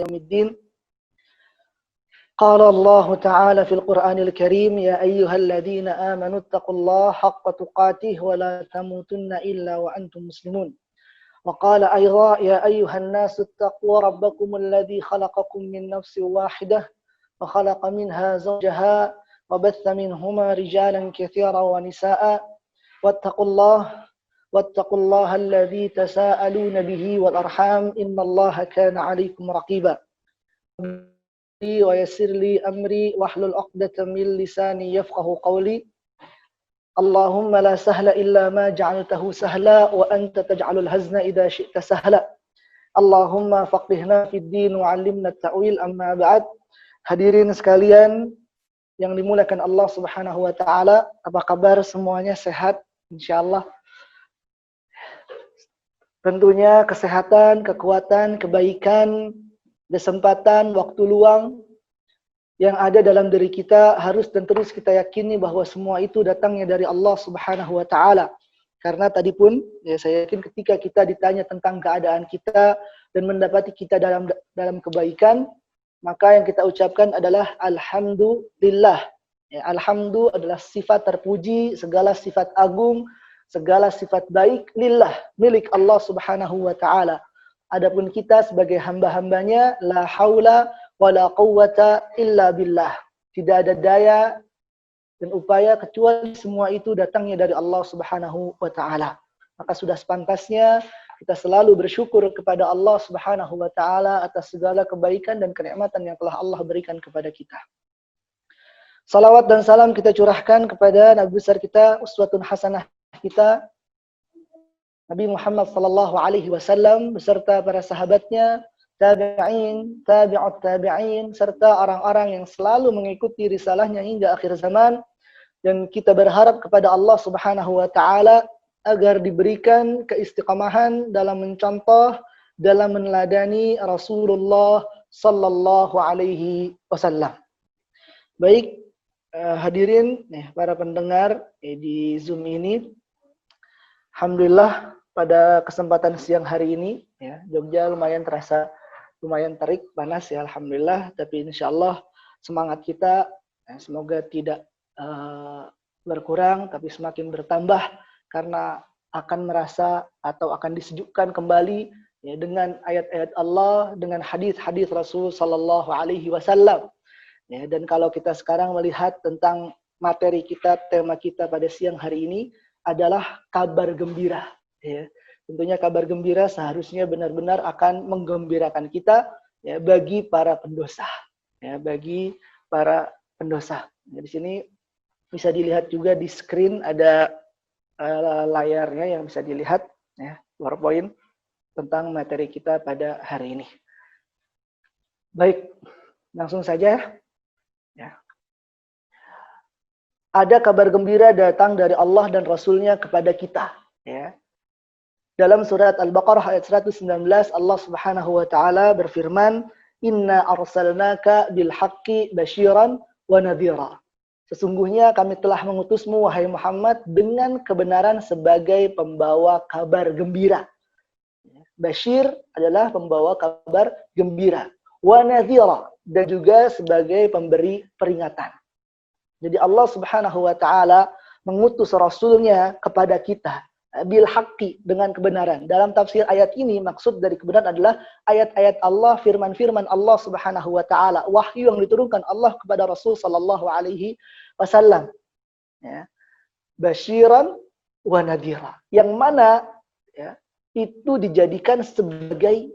يوم الدين. قال الله تعالى في القرآن الكريم: يا أيها الذين آمنوا اتقوا الله حق تقاته ولا تموتن إلا وأنتم مسلمون. وقال أيضا: يا أيها الناس اتقوا ربكم الذي خلقكم من نفس واحدة وخلق منها زوجها وبث منهما رجالا كثيرا ونساء واتقوا الله الذي تساءلون به والأرحام إن الله كان عليكم رقيبا. ويسر لي أمري واحلل عقدة من لساني يفقه قولي. اللهم لا سهل إلا ما جعلته سهلا وأنت تجعل الحزن إذا شئت سهلا. Allahumma faqihna fid din wa 'allimna at-ta'wil, amma ba'd. Hadirin sekalian yang dimuliakan Allah Subhanahu wa taala, apa kabar semuanya? Sehat insyaallah. Tentunya kesehatan, kekuatan, kebaikan, kesempatan, waktu luang yang ada dalam diri kita harus dan terus kita yakini bahwa semua itu datangnya dari Allah Subhanahu wa taala. Karena tadi pun ya saya yakin ketika kita ditanya tentang keadaan kita dan mendapati kita dalam kebaikan, maka yang kita ucapkan adalah alhamdulillah. Ya, alhamdulillah adalah sifat terpuji, segala sifat agung, segala sifat baik lillah, milik Allah Subhanahu wa taala. Adapun kita sebagai hamba-hambanya, la haula wala quwwata illa billah. Tidak ada daya dan upaya kecuali semua itu datangnya dari Allah Subhanahu wa taala. Maka sudah sepantasnya kita selalu bersyukur kepada Allah Subhanahu wa taala atas segala kebaikan dan kenikmatan yang telah Allah berikan kepada kita. Salawat dan salam kita curahkan kepada Nabi besar kita, uswatun hasanah kita, Nabi Muhammad sallallahu alaihi wasallam beserta para sahabatnya, tabi'in, tabi'ut tabi'in, serta orang-orang yang selalu mengikuti risalahnya hingga akhir zaman. Dan kita berharap kepada Allah Subhanahu wa taala agar diberikan keistiqamahan dalam mencontoh, dalam meneladani Rasulullah sallallahu alaihi wasallam. Baik, hadirin para pendengar di Zoom ini, alhamdulillah pada kesempatan siang hari ini ya, Jogja lumayan terasa lumayan terik, panas ya, alhamdulillah. Tapi insyaallah semangat kita semoga tidak berkurang tapi semakin bertambah, karena akan merasa atau akan disejukkan kembali ya, dengan ayat-ayat Allah, dengan hadis-hadis Rasul sallallahu alaihi wasallam. Ya, dan kalau kita sekarang melihat tentang materi kita, tema kita pada siang hari ini adalah kabar gembira. Ya. Tentunya kabar gembira seharusnya benar-benar akan menggembirakan kita ya, bagi para pendosa. Ya, bagi para pendosa. Ya, di sini bisa dilihat juga di screen ada layarnya yang bisa dilihat ya, PowerPoint tentang materi kita pada hari ini. Baik, langsung saja ya. Ada kabar gembira datang dari Allah dan Rasulnya kepada kita ya. Dalam surat Al-Baqarah ayat 119 Allah Subhanahu wa taala berfirman, "Inna arsalnaka bil haqqi basyiran wa nadhira." Sesungguhnya kami telah mengutusmu wahai Muhammad dengan kebenaran sebagai pembawa kabar gembira. Basyir adalah pembawa kabar gembira. Wa nadhira, dan juga sebagai pemberi peringatan. Jadi Allah Subhanahu wa taala mengutus Rasulnya kepada kita bil haqqi, dengan kebenaran. Dalam tafsir ayat ini maksud dari kebenaran adalah ayat-ayat Allah, firman-firman Allah Subhanahu wa taala, wahyu yang diturunkan Allah kepada Rasul sallallahu alaihi wasallam. Ya. Basyiran wa nadhira. Yang mana ya, itu dijadikan sebagai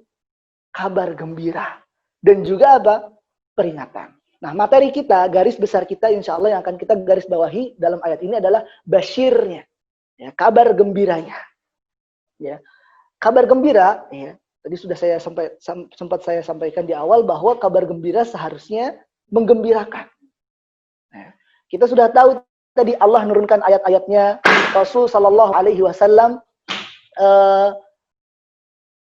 kabar gembira dan juga apa? Peringatan. Nah, materi kita, garis besar kita insya Allah yang akan kita garis bawahi dalam ayat ini adalah basyirnya. Ya, kabar gembiranya. Ya. Kabar gembira, ya, tadi sudah sempat saya sampaikan di awal bahwa kabar gembira seharusnya menggembirakan. Ya. Kita sudah tahu tadi Allah menurunkan ayat-ayatnya, Rasul Shallallahu Alaihi Wasallam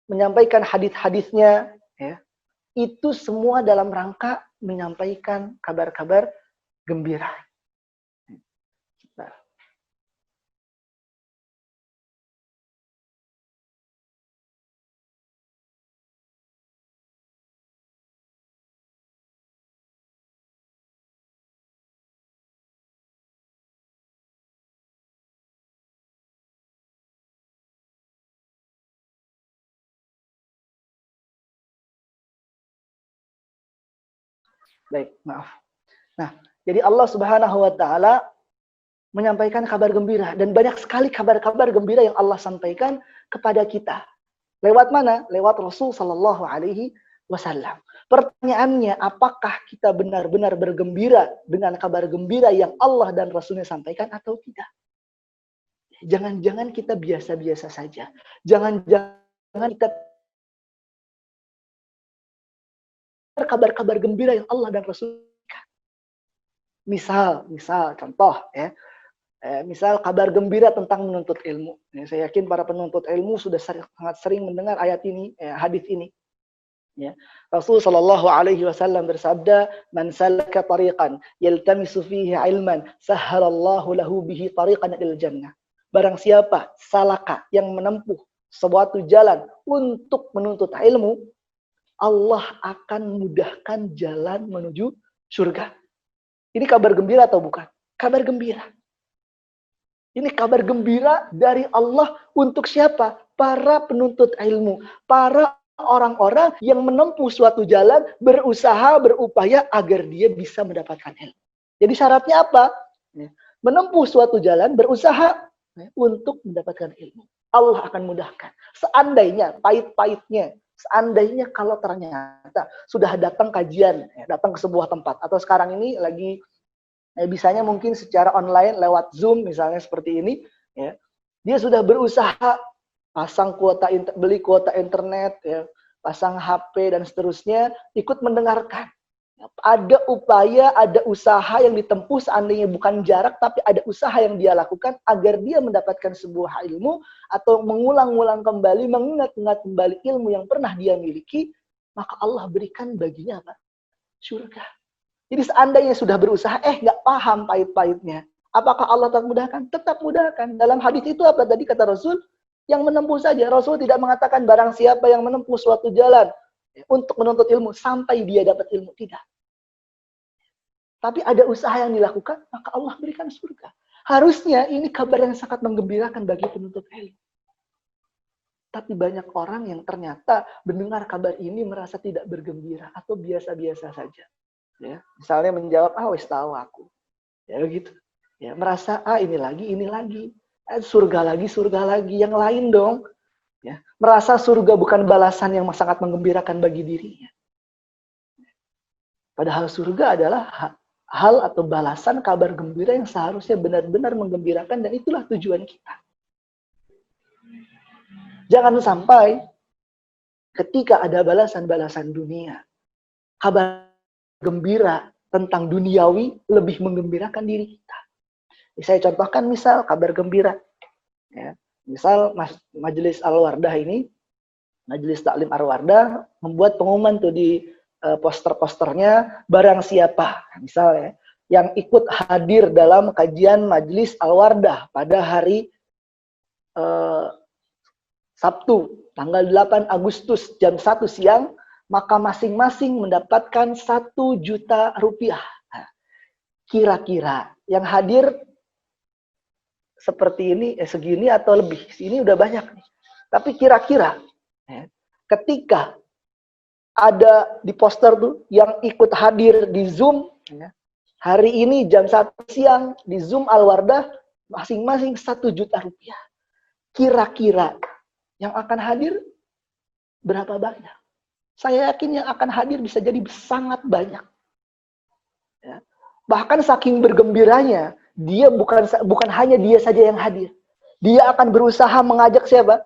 menyampaikan hadis-hadisnya, ya, itu semua dalam rangka menyampaikan kabar-kabar gembira. Baik, maaf. Nah, jadi Allah Subhanahu wa taala menyampaikan kabar gembira dan banyak sekali kabar-kabar gembira yang Allah sampaikan kepada kita. Lewat mana? Lewat Rasul sallallahu alaihi wasallam. Pertanyaannya, apakah kita benar-benar bergembira dengan kabar gembira yang Allah dan Rasulnya sampaikan atau tidak? Jangan-jangan kita biasa-biasa saja. Jangan-jangan kita kabar-kabar gembira yang Allah dan Rasul. Misal contoh ya. Misal kabar gembira tentang menuntut ilmu. Ya, saya yakin para penuntut ilmu sudah sangat sering mendengar ayat ini, hadis ini. Ya. Rasul sallallahu alaihi wasallam bersabda, "Man salaka tariqan yaltamisu fihi ilman, sahhalallahu lahu bihi tariqan ilal jannah." Barang siapa salaka yang menempuh suatu jalan untuk menuntut ilmu, Allah akan mudahkan jalan menuju surga. Ini kabar gembira atau bukan? Kabar gembira. Ini kabar gembira dari Allah untuk siapa? Para penuntut ilmu, para orang-orang yang menempuh suatu jalan, berusaha, berupaya agar dia bisa mendapatkan ilmu. Jadi syaratnya apa? Menempuh suatu jalan, berusaha untuk mendapatkan ilmu. Allah akan mudahkan. Seandainya, pahit-pahitnya, seandainya kalau ternyata sudah datang kajian, datang ke sebuah tempat, atau sekarang ini lagi bisanya mungkin secara online lewat Zoom misalnya seperti ini, ya. Dia sudah berusaha pasang beli kuota internet, ya, pasang HP dan seterusnya, ikut mendengarkan. Ada upaya, ada usaha yang ditempuh, seandainya bukan jarak, tapi ada usaha yang dia lakukan agar dia mendapatkan sebuah ilmu atau mengulang-ulang kembali, mengingat-ingat kembali ilmu yang pernah dia miliki, maka Allah berikan baginya apa? Surga. Jadi seandainya sudah berusaha, nggak paham pahit-pahitnya. Apakah Allah tak mudahkan? Tetap mudahkan. Dalam hadis itu apa tadi kata Rasul? Yang menempuh saja. Rasul tidak mengatakan barang siapa yang menempuh suatu jalan untuk menuntut ilmu sampai dia dapat ilmu. Tidak. Tapi ada usaha yang dilakukan, maka Allah berikan surga. Harusnya ini kabar yang sangat menggembirakan bagi penuntut ilmu. Tapi banyak orang yang ternyata mendengar kabar ini merasa tidak bergembira atau biasa-biasa saja. Ya, misalnya menjawab, wis tahu aku. Ya begitu. Ya, merasa ini lagi. Surga lagi, yang lain dong. Ya, merasa surga bukan balasan yang sangat menggembirakan bagi dirinya. Padahal surga adalah hal atau balasan kabar gembira yang seharusnya benar-benar menggembirakan, dan itulah tujuan kita. Jangan sampai ketika ada balasan-balasan dunia, kabar gembira tentang duniawi lebih menggembirakan diri kita. Saya contohkan misal kabar gembira. Ya, misal Majelis Al-Wardah ini, Majelis Taklim Al-Wardah membuat pengumuman tuh di poster-posternya, barang siapa misalnya yang ikut hadir dalam kajian Majelis Al-Wardah pada hari Sabtu tanggal 8 Agustus jam 1 siang, maka masing-masing mendapatkan 1 juta rupiah. Kira-kira yang hadir seperti ini, segini atau lebih. Ini udah banyak nih. Tapi kira-kira ketika ada di poster tuh yang ikut hadir di Zoom, hari ini jam 1 siang di Zoom Al-Wardah, masing-masing 1 juta rupiah. Kira-kira yang akan hadir berapa banyak? Saya yakin yang akan hadir bisa jadi sangat banyak. Ya. Bahkan saking bergembiranya, dia bukan hanya dia saja yang hadir. Dia akan berusaha mengajak siapa?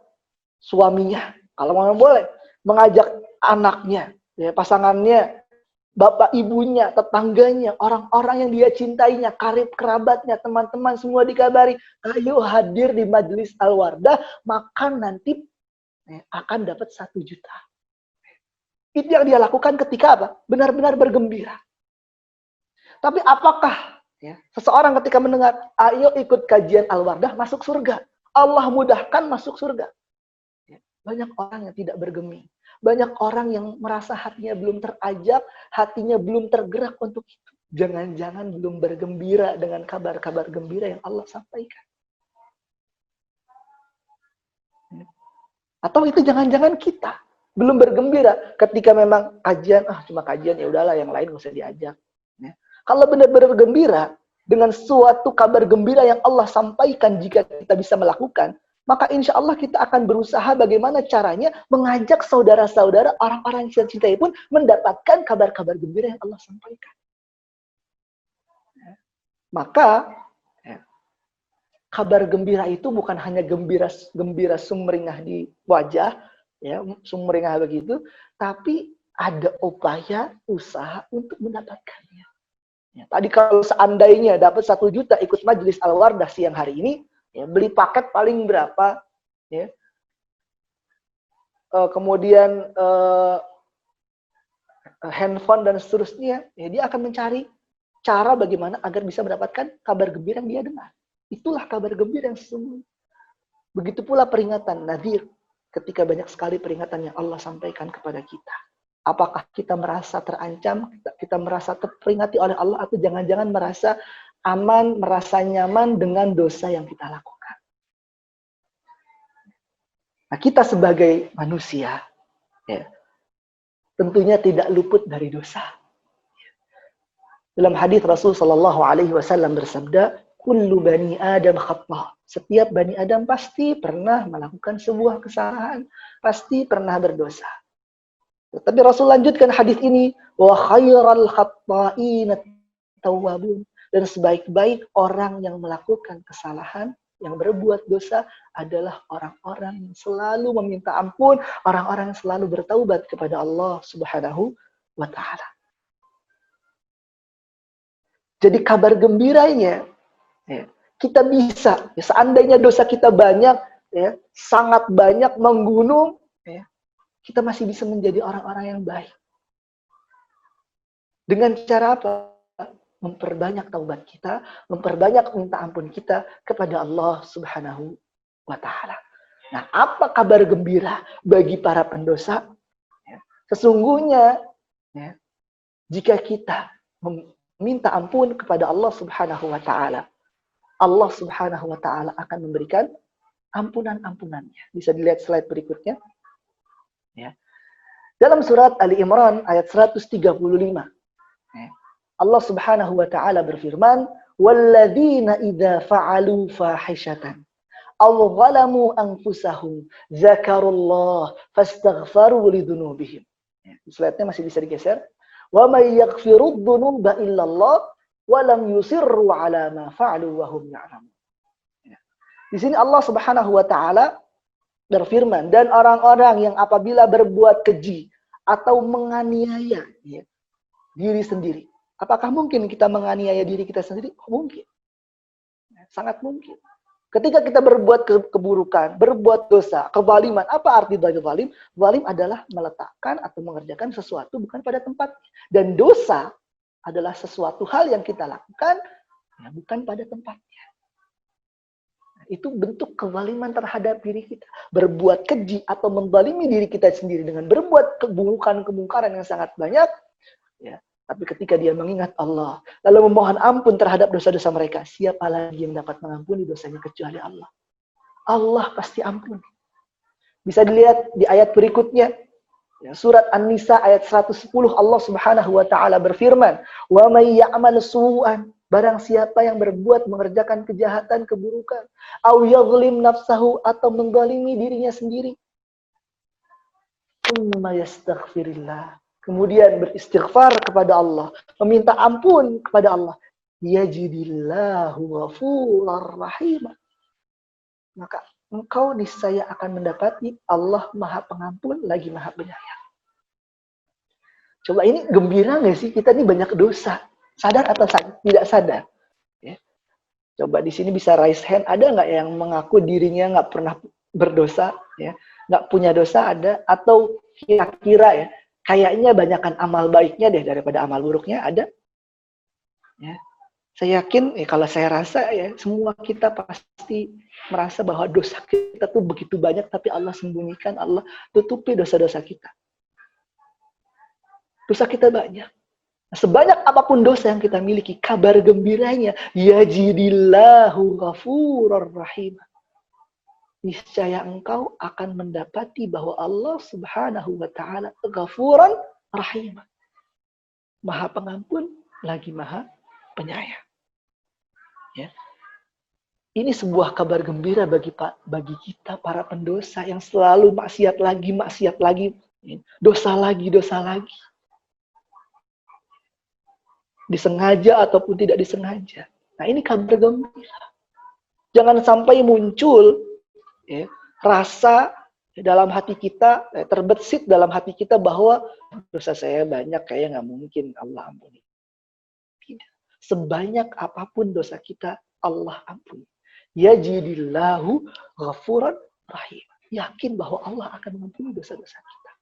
Suaminya, kalau mau boleh, mengajak anaknya, ya, pasangannya, bapak ibunya, tetangganya, orang-orang yang dia cintainya, karib kerabatnya, teman-teman semua dikabari, ayo hadir di Majelis Al-Wardah, maka nanti akan dapat 1 juta. Itu yang dia lakukan ketika apa? Benar-benar bergembira. Tapi apakah seseorang ketika mendengar, ayo ikut kajian Al-Wardah masuk surga, Allah mudahkan masuk surga? Banyak orang yang tidak bergeming. Banyak orang yang merasa hatinya belum terajak, hatinya belum tergerak untuk itu. Jangan-jangan belum bergembira dengan kabar-kabar gembira yang Allah sampaikan. Atau itu jangan-jangan kita. belum bergembira ketika memang kajian, cuma kajian ya udahlah, yang lain nggak usah diajak. Ya. Kalau benar-benar gembira dengan suatu kabar gembira yang Allah sampaikan, jika kita bisa melakukan, maka insya Allah kita akan berusaha bagaimana caranya mengajak saudara-saudara, orang-orang yang kita cintai pun mendapatkan kabar-kabar gembira yang Allah sampaikan. Ya. Maka ya, kabar gembira itu bukan hanya gembira sumringah di wajah, ya, sumringah begitu, tapi ada upaya, usaha untuk mendapatkannya. Ya, tadi kalau seandainya dapat 1 juta ikut majelis Al-Wardah siang hari ini, ya, beli paket paling berapa, ya, kemudian handphone dan seterusnya, ya, dia akan mencari cara bagaimana agar bisa mendapatkan kabar gembira yang dia dengar. Itulah kabar gembira yang sesungguhnya. Begitu pula peringatan, nadhir. Ketika banyak sekali peringatan yang Allah sampaikan kepada kita. Apakah kita merasa terancam, kita merasa terperingati oleh Allah, atau jangan-jangan merasa aman, merasa nyaman dengan dosa yang kita lakukan. Nah, kita sebagai manusia, ya, tentunya tidak luput dari dosa. Dalam hadis Rasul Shallallahu Alaihi Wasallam bersabda, "Kullu bani Adam khata." Setiap bani Adam pasti pernah melakukan sebuah kesalahan, pasti pernah berdosa. Tapi Rasul lanjutkan hadis ini, wa khairal khata'in tawwabun, dan sebaik-baik orang yang melakukan kesalahan, yang berbuat dosa adalah orang-orang yang selalu meminta ampun, orang-orang yang selalu bertaubat kepada Allah Subhanahu wa taala. Jadi kabar gembiranya, ya, kita bisa, ya, seandainya dosa kita banyak, ya, sangat banyak, menggunung, ya, kita masih bisa menjadi orang-orang yang baik. Dengan cara apa? Memperbanyak taubat kita, memperbanyak minta ampun kita kepada Allah Subhanahu wa taala. Nah, apa kabar gembira bagi para pendosa? Ya, sesungguhnya, ya, jika kita meminta ampun kepada Allah Subhanahu wa taala, Allah Subhanahu wa taala akan memberikan ampunan-ampunannya. Bisa dilihat slide berikutnya. Ya. Dalam surat Ali Imran ayat 135. Ya. Allah Subhanahu wa taala berfirman, "Walladzina idza fa'alu fahishatan aw zalamu anfusahum dzakarullah fastaghfaru lidzunubihim." Ya. Slide-nya masih bisa digeser. "Wa may yaghfirudz dzunuba illallah wa lam yusirru 'ala ma fa'alu wa hum ya'lamun." Ya. Di sini Allah Subhanahu wa taala berfirman, dan orang-orang yang apabila berbuat keji atau menganiaya, ya, diri sendiri. Apakah mungkin kita menganiaya diri kita sendiri? Mungkin. Sangat mungkin. Ketika kita berbuat keburukan, berbuat dosa, kezaliman. Apa arti dari zalim? Zalim adalah meletakkan atau mengerjakan sesuatu bukan pada tempatnya. Dan dosa adalah sesuatu hal yang kita lakukan, ya, bukan pada tempatnya. Itu bentuk kezaliman terhadap diri kita. Berbuat keji atau menzalimi diri kita sendiri dengan berbuat kemungkaran yang sangat banyak, ya. Tapi ketika dia mengingat Allah, lalu memohon ampun terhadap dosa-dosa mereka, siapa lagi yang dapat mengampuni dosanya kecuali Allah? Allah pasti ampun. Bisa dilihat di ayat berikutnya, ya, surat An-Nisa ayat 110, Allah Subhanahu wa taala berfirman, "Wa may ya'mal su'an," barang siapa yang berbuat mengerjakan kejahatan, keburukan, au yadhlim nafsahu, atau menzalimi dirinya sendiri, tsumma yastaghfirillah, kemudian beristighfar kepada Allah, meminta ampun kepada Allah, yajidillahu ghafurur rahim, maka engkau niscaya akan mendapati Allah Maha Pengampun lagi Maha Penyayang. Coba ini gembira nggak sih? Kita ini banyak dosa. Sadar atau tidak sadar? Ya. Coba di sini bisa raise hand. Ada nggak yang mengaku dirinya nggak pernah berdosa? Ya, nggak punya dosa ada? Atau kira-kira, ya, kayaknya banyakkan amal baiknya deh daripada amal buruknya, ada? Ya. Saya yakin, ya, kalau saya rasa, ya, semua kita pasti merasa bahwa dosa kita tuh begitu banyak, tapi Allah sembunyikan, Allah tutupi dosa-dosa kita. Dosa kita banyak. Sebanyak apapun dosa yang kita miliki, kabar gembiranya, yajidillahu ghafurur rahim. niscaya engkau akan mendapati bahwa Allah Subhanahu wa taala Ghafuran Rahim. Maha pengampun lagi Maha penyayang. Ya. Ini sebuah kabar gembira bagi kita para pendosa yang selalu maksiat lagi, dosa lagi. Disengaja ataupun tidak disengaja. Nah, ini kabar gembira. Jangan sampai muncul rasa dalam hati kita, terbesit dalam hati kita bahwa dosa saya banyak, kayaknya nggak mungkin Allah ampuni. Tidak. Sebanyak apapun dosa kita, Allah ampuni. Yajidillahu Ghafuran Rahim. Yakin bahwa Allah akan mengampuni dosa-dosa kita.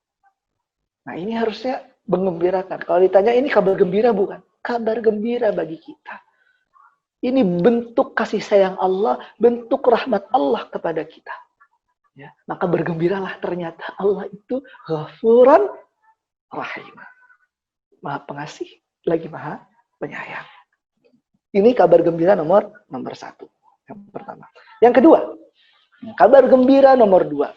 Nah, ini harusnya mengembirakan. Kalau ditanya ini kabar gembira bukan? Kabar gembira bagi kita. Ini bentuk kasih sayang Allah, bentuk rahmat Allah kepada kita. Ya, maka bergembiralah, ternyata Allah itu Ghafuran Rahim. Maha pengasih, lagi Maha penyayang. Ini kabar gembira nomor satu. Yang pertama. Yang kedua, kabar gembira nomor 2.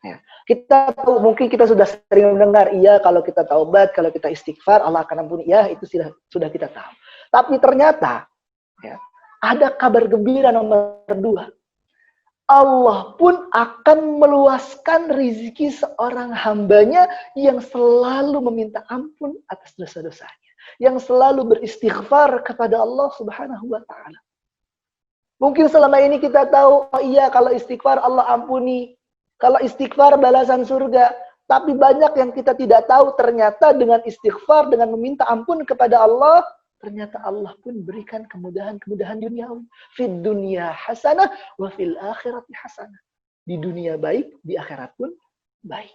Ya, kita tahu, mungkin kita sudah sering mendengar, iya kalau kita taubat, kalau kita istighfar, Allah akan ampuni. Ya, itu sudah kita tahu. Tapi ternyata, ya, ada kabar gembira nomor 2. Allah pun akan meluaskan rizki seorang hambanya yang selalu meminta ampun atas dosa-dosanya. Yang selalu beristighfar kepada Allah Subhanahu wa ta'ala. Mungkin selama ini kita tahu, oh iya kalau istighfar Allah ampuni. Kalau istighfar balasan surga. Tapi banyak yang kita tidak tahu, ternyata dengan istighfar, dengan meminta ampun kepada Allah, ternyata Allah pun berikan kemudahan-kemudahan duniawi. Fid dunya hasanah wa fil akhirati hasanah. Di dunia baik, di akhirat pun baik.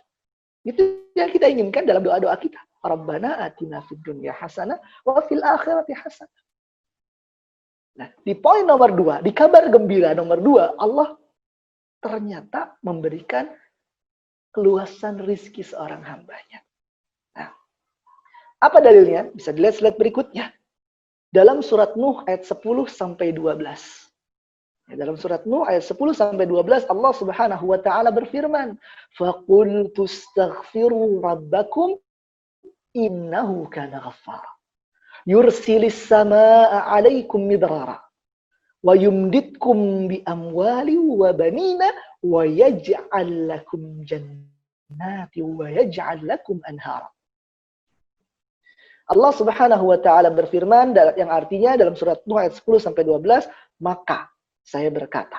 Itu yang kita inginkan dalam doa-doa kita. Rabbana atina fid dunya hasanah wa fil akhirati hasanah. Nah, di poin nomor 2, di kabar gembira nomor 2, Allah ternyata memberikan keluasan rizki seorang hambanya. Nah, apa dalilnya? Bisa dilihat slide berikutnya. Dalam surat Nuh ayat 10-12. Dalam surat Nuh ayat 10-12 Allah Subhanahu wa taala berfirman, "Faqultu astaghfiru rabbakum innahu kana ghaffara. Yursilis samaa'a 'alaikum midrara wa yumditkum bi amwali wa banina wa yaj'al lakum jannati wa yaj'al lakum anhara." Allah Subhanahu wa taala berfirman yang artinya dalam surat Nuh ayat 10-12, maka saya berkata,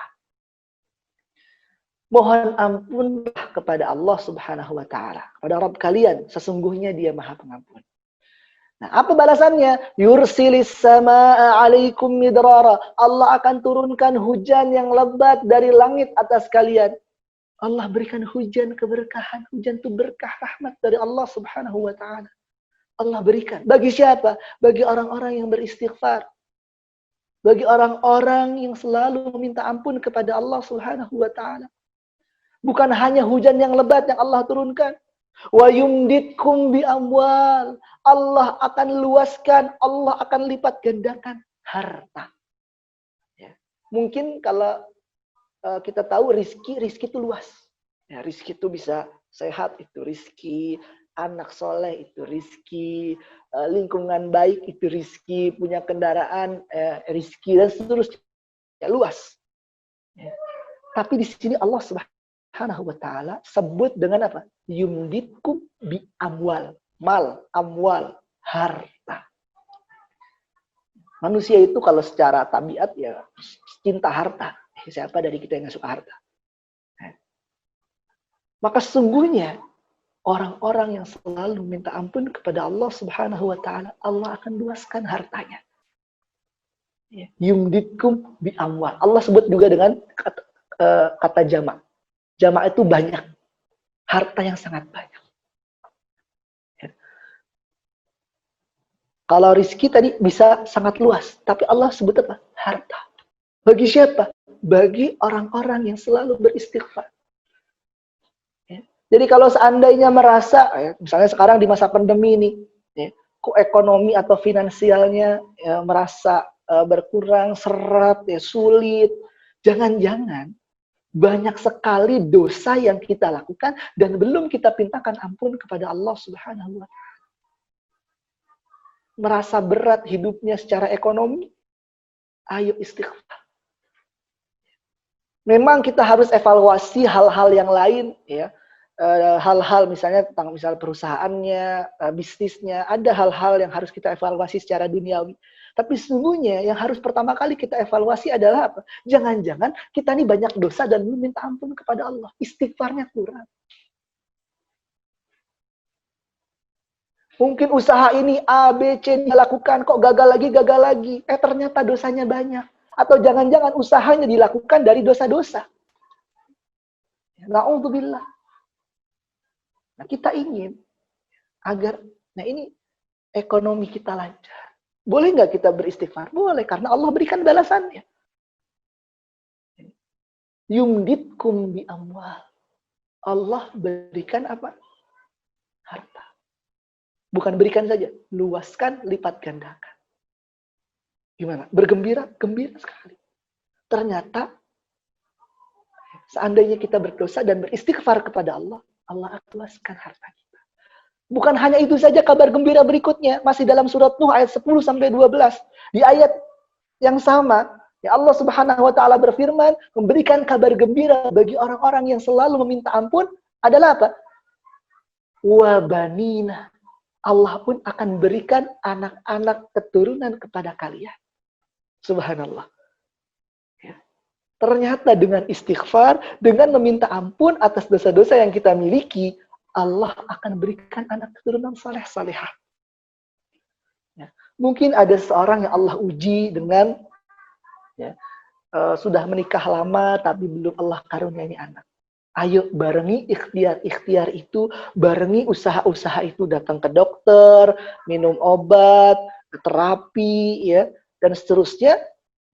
mohon ampunlah kepada Allah Subhanahu wa taala, kepada Rabb kalian, sesungguhnya Dia Maha Pengampun. Nah, apa balasannya? Yursilis samaa'a 'alaikum midrara. Allah akan turunkan hujan yang lebat dari langit atas kalian. Allah berikan hujan keberkahan. Hujan itu berkah rahmat dari Allah Subhanahu wa taala. Allah berikan. Bagi siapa? Bagi orang-orang yang beristighfar. Bagi orang-orang yang selalu meminta ampun kepada Allah Subhanahu wa taala. Bukan hanya hujan yang lebat yang Allah turunkan. Wa yumditkum bi amwal. Allah akan luaskan, Allah akan lipat gandakan harta. Ya. Mungkin kalau kita tahu rizki itu luas. Ya, rizki itu bisa sehat, itu rizki. Anak soleh itu rizki. Lingkungan baik itu rizki. Punya kendaraan rizki dan seterusnya. Ya, luas. Ya. Tapi di sini Allah Subhanahu wa taala sebut dengan apa? Yumditkum bi amwal. Mal, amwal, harta. Manusia itu kalau secara tabiat ya cinta harta. Siapa dari kita yang nggak suka harta? Maka sesungguhnya orang-orang yang selalu minta ampun kepada Allah Subhanahu wa taala, Allah akan luaskan hartanya. Yumditkum bi amwal. Allah sebut juga dengan kata jama'. Jama' itu banyak. Harta yang sangat banyak. Kalau rizki tadi bisa sangat luas, tapi Allah sebut apa? Harta. Bagi siapa? Bagi orang-orang yang selalu beristighfar. Ya. Jadi kalau seandainya merasa, misalnya sekarang di masa pandemi ini, kok ekonomi atau finansialnya merasa berkurang, seret, sulit, jangan-jangan Banyak sekali dosa yang kita lakukan dan belum kita pintakan ampun kepada Allah Subhanahu wa Ta'ala. Merasa berat hidupnya secara ekonomi, ayo istighfar. Memang kita harus evaluasi hal-hal yang lain, ya. Hal-hal misalnya tentang misal perusahaannya, bisnisnya, ada hal-hal yang harus kita evaluasi secara duniawi. Tapi sesungguhnya yang harus pertama kali kita evaluasi adalah apa? Jangan-jangan kita ini banyak dosa dan belum minta ampun kepada Allah. Istighfarnya kurang. Mungkin usaha ini A, B, C dilakukan, kok gagal lagi. Ternyata dosanya banyak. Atau jangan-jangan usahanya dilakukan dari dosa-dosa. Na'udzubillah. Nah, kita ingin agar, ini ekonomi kita lancar. Boleh nggak kita beristighfar? Boleh, karena Allah berikan balasannya. Yumditkum bi amwal. Allah berikan apa? Harta. Bukan berikan saja, luaskan, lipat gandakan. Gimana? Bergembira? Gembira sekali. Ternyata, seandainya kita berdosa dan beristighfar kepada Allah, Allah akan luaskan harta kita. Bukan hanya itu saja kabar gembira berikutnya, masih dalam surat Nuh ayat 10-12. Di ayat yang sama, ya Allah Subhanahu wa Ta'ala berfirman, memberikan kabar gembira bagi orang-orang yang selalu meminta ampun adalah apa? Wa banina. Allah pun akan berikan anak-anak keturunan kepada kalian. Subhanallah. Ya. Ternyata dengan istighfar, dengan meminta ampun atas dosa-dosa yang kita miliki, Allah akan berikan anak keturunan saleh-salehah. Ya. Mungkin ada seorang yang Allah uji dengan sudah menikah lama tapi belum Allah karuniai anak. Ayo barengi ikhtiar itu, barengi usaha-usaha itu, datang ke dokter, minum obat, terapi, ya, dan seterusnya.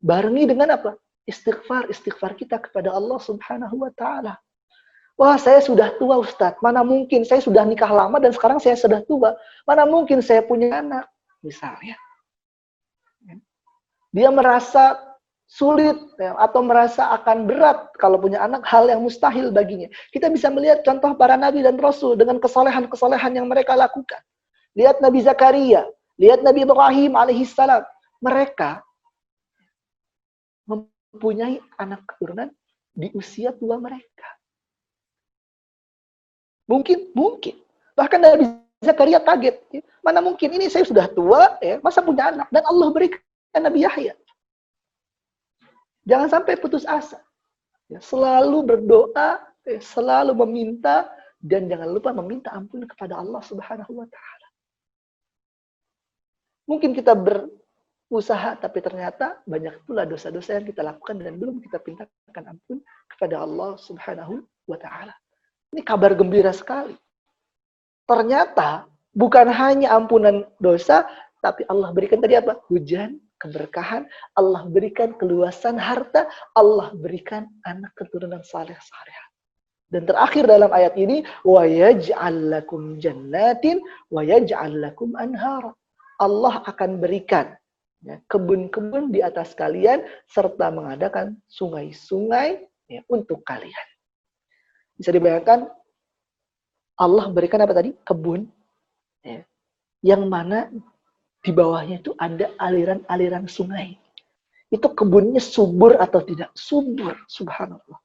Barengi dengan apa? Istighfar kita kepada Allah Subhanahu wa Ta'ala. Wah, saya sudah tua Ustadz. Mana mungkin saya sudah nikah lama dan sekarang saya sudah tua. Mana mungkin saya punya anak, misalnya. Dia merasa sulit atau merasa akan berat kalau punya anak, hal yang mustahil baginya. Kita bisa melihat contoh para nabi dan rasul dengan kesalehan-kesalehan yang mereka lakukan. Lihat Nabi Zakaria, lihat Nabi Ibrahim alaihissalam. Mereka mempunyai anak keturunan di usia tua mereka. Mungkin. Bahkan Nabi Zakaria kaget. Mana mungkin, ini saya sudah tua, masa punya anak? Dan Allah berikan Nabi Yahya. Jangan sampai putus asa. Selalu berdoa, selalu meminta, dan jangan lupa meminta ampun kepada Allah Subhanahu wa Ta'ala. Mungkin kita berusaha, tapi ternyata banyak pula dosa-dosa yang kita lakukan dan belum kita pintakan ampun kepada Allah Subhanahu wa Ta'ala. Ini kabar gembira sekali. Ternyata bukan hanya ampunan dosa, tapi Allah berikan tadi apa? Hujan, keberkahan, Allah berikan keluasan harta, Allah berikan anak keturunan saleh-saleh. Dan terakhir dalam ayat ini, wa yaj'al lakum jannatin wa yaj'al lakum anhara. Allah akan berikan kebun-kebun di atas kalian serta mengadakan sungai-sungai untuk kalian. Bisa dibayangkan, Allah berikan apa tadi? Kebun. Yang mana di bawahnya itu ada aliran-aliran sungai. Itu kebunnya subur atau tidak? Subur, subhanallah.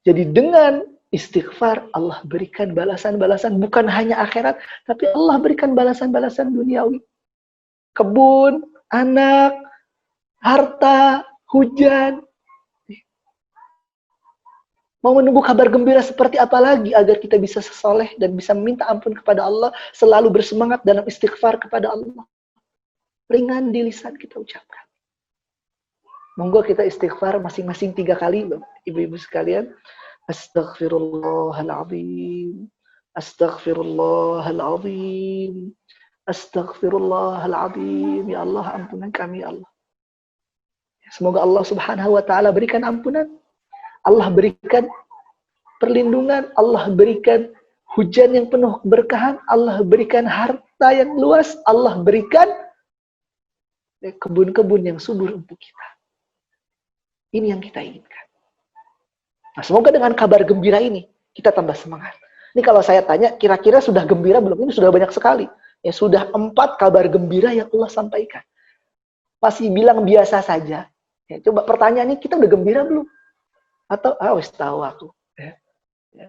Jadi dengan istighfar, Allah berikan balasan-balasan, bukan hanya akhirat, tapi Allah berikan balasan-balasan duniawi. Kebun, anak, harta, hujan. Mau menunggu kabar gembira seperti apa lagi agar kita bisa soleh dan bisa meminta ampun kepada Allah, selalu bersemangat dalam istighfar kepada Allah. Ringan di lisan kita ucapkan. Monggo kita istighfar masing-masing 3 kali, ibu-ibu sekalian. Astaghfirullahaladzim. Astaghfirullahaladzim. Astaghfirullahaladzim. Ya Allah, ampunan kami, ya Allah. Semoga Allah Subhanahu wa Ta'ala berikan ampunan. Allah berikan perlindungan, Allah berikan hujan yang penuh keberkahan, Allah berikan harta yang luas, Allah berikan kebun-kebun yang subur untuk kita. Ini yang kita inginkan. Nah, semoga dengan kabar gembira ini kita tambah semangat. Ini kalau saya tanya, kira-kira sudah gembira belum? Ini sudah banyak sekali. Ya, sudah 4 kabar gembira yang Allah sampaikan. Masih bilang biasa saja. Ya, coba pertanyaan ini, kita udah gembira belum? Atau, wis tahu aku. Ya. Ya.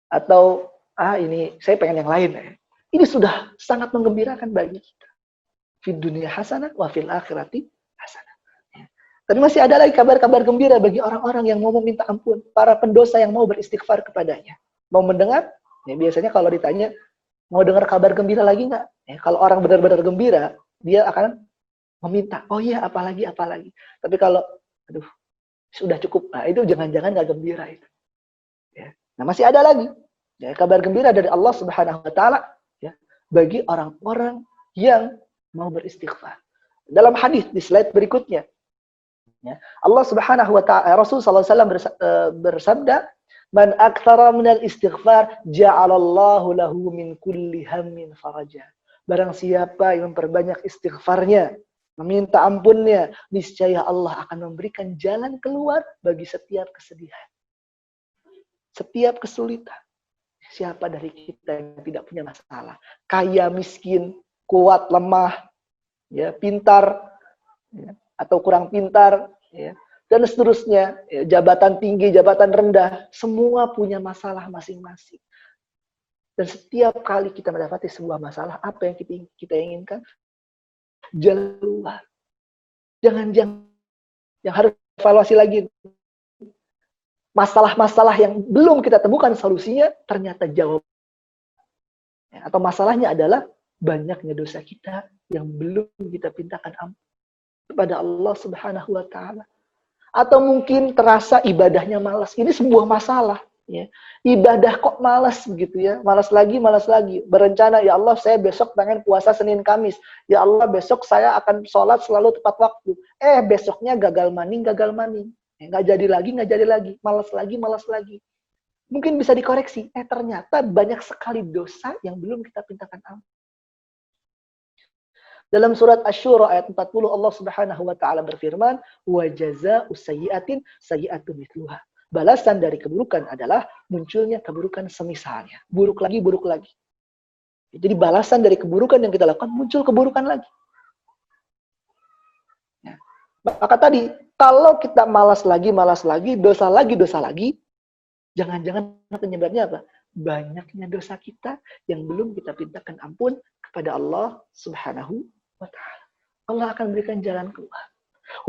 Atau, ini saya pengen yang lain. Ya. Ini sudah sangat menggembirakan bagi kita. Fid dunia hasanah, wa fil akhirati hasanah. Ya. Tapi masih ada lagi kabar-kabar gembira bagi orang-orang yang mau meminta ampun. Para pendosa yang mau beristighfar kepadanya. Mau mendengar? Ya, biasanya kalau ditanya, mau dengar kabar gembira lagi nggak? Ya, kalau orang benar-benar gembira, dia akan meminta. Oh iya, apalagi. Tapi kalau, aduh, sudah cukup. Nah, itu jangan-jangan nggak gembira itu. Ya. Nah, masih ada lagi. Ya, kabar gembira dari Allah Subhanahu Wa Taala ya, bagi orang-orang yang mau beristighfar. Dalam hadis di slide berikutnya, ya, Allah Subhanahu Wa Taala, Rasul SAW bersabda, "Man aktsara minal istighfar, ja'alallahu lahu min kulli hammin faraja." Barang siapa yang memperbanyak istighfarnya, meminta ampunnya, niscaya Allah akan memberikan jalan keluar bagi setiap kesedihan, setiap kesulitan. Siapa dari kita yang tidak punya masalah? Kaya, miskin, kuat, lemah, ya, pintar, ya, atau kurang pintar, ya, dan seterusnya, ya, jabatan tinggi, jabatan rendah, semua punya masalah masing-masing. Dan setiap kali kita mendapati sebuah masalah, apa yang kita inginkan? Jalan keluar. Jangan yang harus evaluasi lagi. Masalah-masalah yang belum kita temukan solusinya, ternyata jawab. Atau masalahnya adalah banyaknya dosa kita yang belum kita pintakan ampun kepada Allah Subhanahu Wa Taala. Atau mungkin terasa ibadahnya malas. Ini sebuah masalah. Ya. Ibadah kok malas begitu ya. Malas lagi. Berencana, ya Allah saya besok pengen puasa Senin Kamis. Ya Allah besok saya akan sholat selalu tepat waktu. Besoknya gagal maning. Nggak jadi lagi. Malas lagi. Mungkin bisa dikoreksi. Ternyata banyak sekali dosa yang belum kita pintakan ampun. Dalam surat Asy-Syura ayat 40 Allah Subhanahu Wa Taala berfirman, "Wa jazaa'u sayyi'atin sayyi'atun mithluha." Balasan dari keburukan adalah munculnya keburukan semisalnya. Buruk lagi. Jadi balasan dari keburukan yang kita lakukan, muncul keburukan lagi. Ya. Maka tadi, kalau kita malas lagi, dosa lagi, jangan-jangan penyebabnya apa? Banyaknya dosa kita yang belum kita pintakan ampun kepada Allah Subhanahu Wa Ta'ala. Allah akan berikan jalan keluar.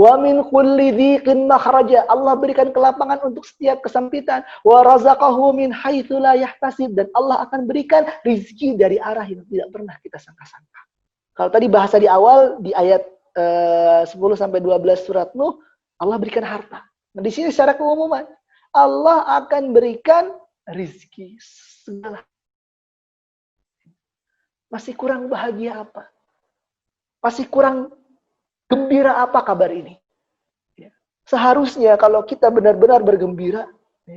Wa min kulli dhiqin makhraja. Allah berikan kelapangan untuk setiap kesempitan. Wa razaqahu min haitsu la yahtasib. Dan Allah akan berikan rizki dari arah yang tidak pernah kita sangka-sangka. Kalau tadi bahasa di awal, di ayat 10-12 surat Nuh, Allah berikan harta. Nah, di sini secara keumuman, Allah akan berikan rizki segala. Masih kurang bahagia apa? Masih kurang gembira apa kabar ini? Ya. Seharusnya kalau kita benar-benar bergembira,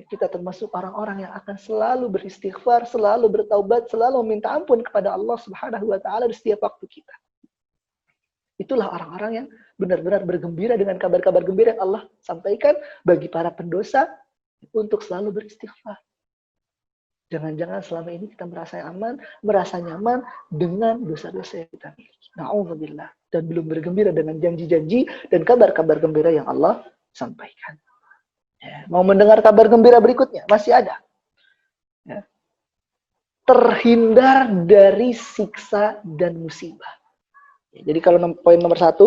kita termasuk orang-orang yang akan selalu beristighfar, selalu bertaubat, selalu minta ampun kepada Allah Subhanahu Wa Taala di setiap waktu kita. Itulah orang-orang yang benar-benar bergembira dengan kabar-kabar gembira yang Allah sampaikan bagi para pendosa untuk selalu beristighfar. Jangan-jangan selama ini kita merasa aman, merasa nyaman dengan dosa-dosa yang kita miliki. Na'udzubillah. Dan belum bergembira dengan janji-janji dan kabar-kabar gembira yang Allah sampaikan. Ya. Mau mendengar kabar gembira berikutnya? Masih ada. Ya. Terhindar dari siksa dan musibah. Ya, jadi kalau poin nomor 1,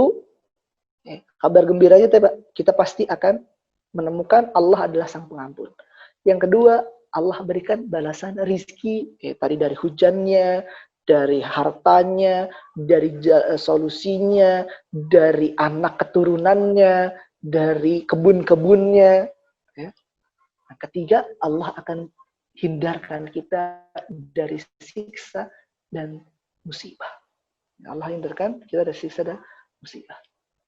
kabar gembiranya kita pasti akan menemukan Allah adalah Sang Pengampun. Yang kedua, Allah berikan balasan rizki, tadi dari hujannya, dari hartanya, dari solusinya, dari anak keturunannya, dari kebun-kebunnya. Ya. Yang ketiga, Allah akan hindarkan kita dari siksa dan musibah. Allah hindarkan kita dari siksa dan musibah.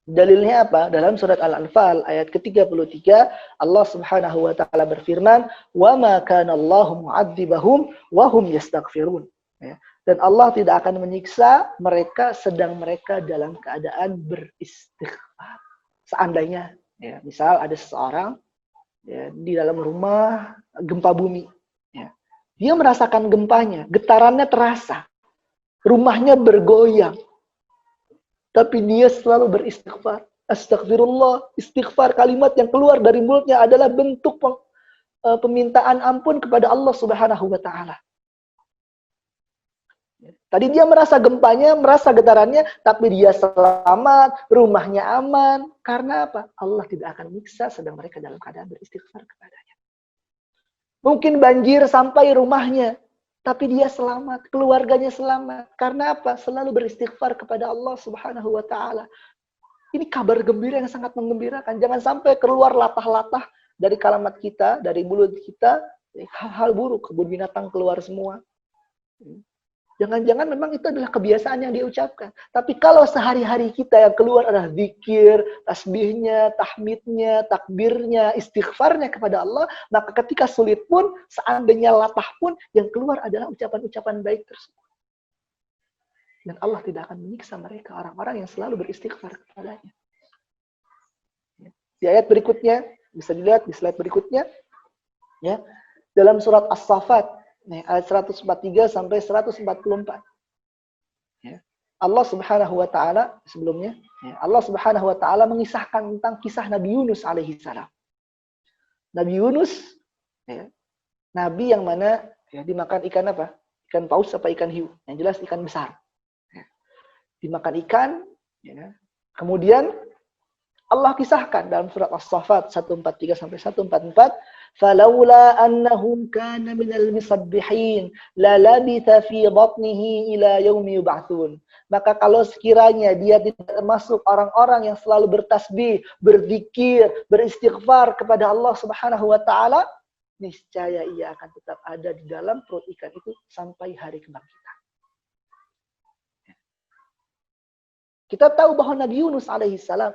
Dalilnya apa? Dalam surat Al-Anfal ayat ke-33 Allah Subhanahu wa taala berfirman, "Wa ma kana Allahu mu'adzibahum wa hum yastaghfirun." Ya. Dan Allah tidak akan menyiksa mereka sedang mereka dalam keadaan beristighfar. Seandainya, ya, misal ada seseorang ya, di dalam rumah gempa bumi. Ya. Dia merasakan gempanya, getarannya terasa, rumahnya bergoyang, tapi dia selalu beristighfar. Astagfirullah, istighfar, kalimat yang keluar dari mulutnya adalah bentuk permintaan ampun kepada Allah Subhanahu wa taala. Tadi dia merasa gempanya, merasa getarannya, tapi dia selamat, rumahnya aman. Karena apa? Allah tidak akan menyiksa sedang mereka dalam keadaan beristighfar kepadanya. Mungkin banjir sampai rumahnya, tapi dia selamat, keluarganya selamat. Karena apa? Selalu beristighfar kepada Allah Subhanahu wa taala. Ini kabar gembira yang sangat menggembirakan. Jangan sampai keluar latah-latah dari kalimat kita, dari mulut kita, hal-hal buruk, kebun binatang keluar semua. Jangan-jangan memang itu adalah kebiasaan yang dia ucapkan. Tapi kalau sehari-hari kita yang keluar adalah zikir, tasbihnya, tahmidnya, takbirnya, istighfarnya kepada Allah, maka ketika sulit pun, seandainya latah pun, yang keluar adalah ucapan-ucapan baik tersebut. Dan Allah tidak akan menyiksa mereka, orang-orang yang selalu beristighfar kepadanya. Di ayat berikutnya, bisa dilihat di slide berikutnya, ya, dalam surat As-Saffat, ayat 143 sampai 144. Ya. Allah Subhanahu wa taala sebelumnya, ya, Allah Subhanahu wa taala mengisahkan tentang kisah Nabi Yunus alaihi salam. Nabi Yunus, ya, nabi yang mana ya, dimakan ikan apa? Ikan paus apa ikan hiu? Yang jelas ikan besar. Ya. Dimakan ikan, ya. Kemudian Allah kisahkan dalam surat As-Saffat 143 sampai 144, "Falaula annahu kana minal musabbihin la labitha fi batnihi ila yaumi yub'atsun." Maka kalau sekiranya dia tidak termasuk orang-orang yang selalu bertasbih, berzikir, beristighfar kepada Allah Subhanahu wa taala, niscaya ia akan tetap ada di dalam perut ikan itu sampai hari kebangkitan. Kita tahu bahwa Nabi Yunus alaihi salam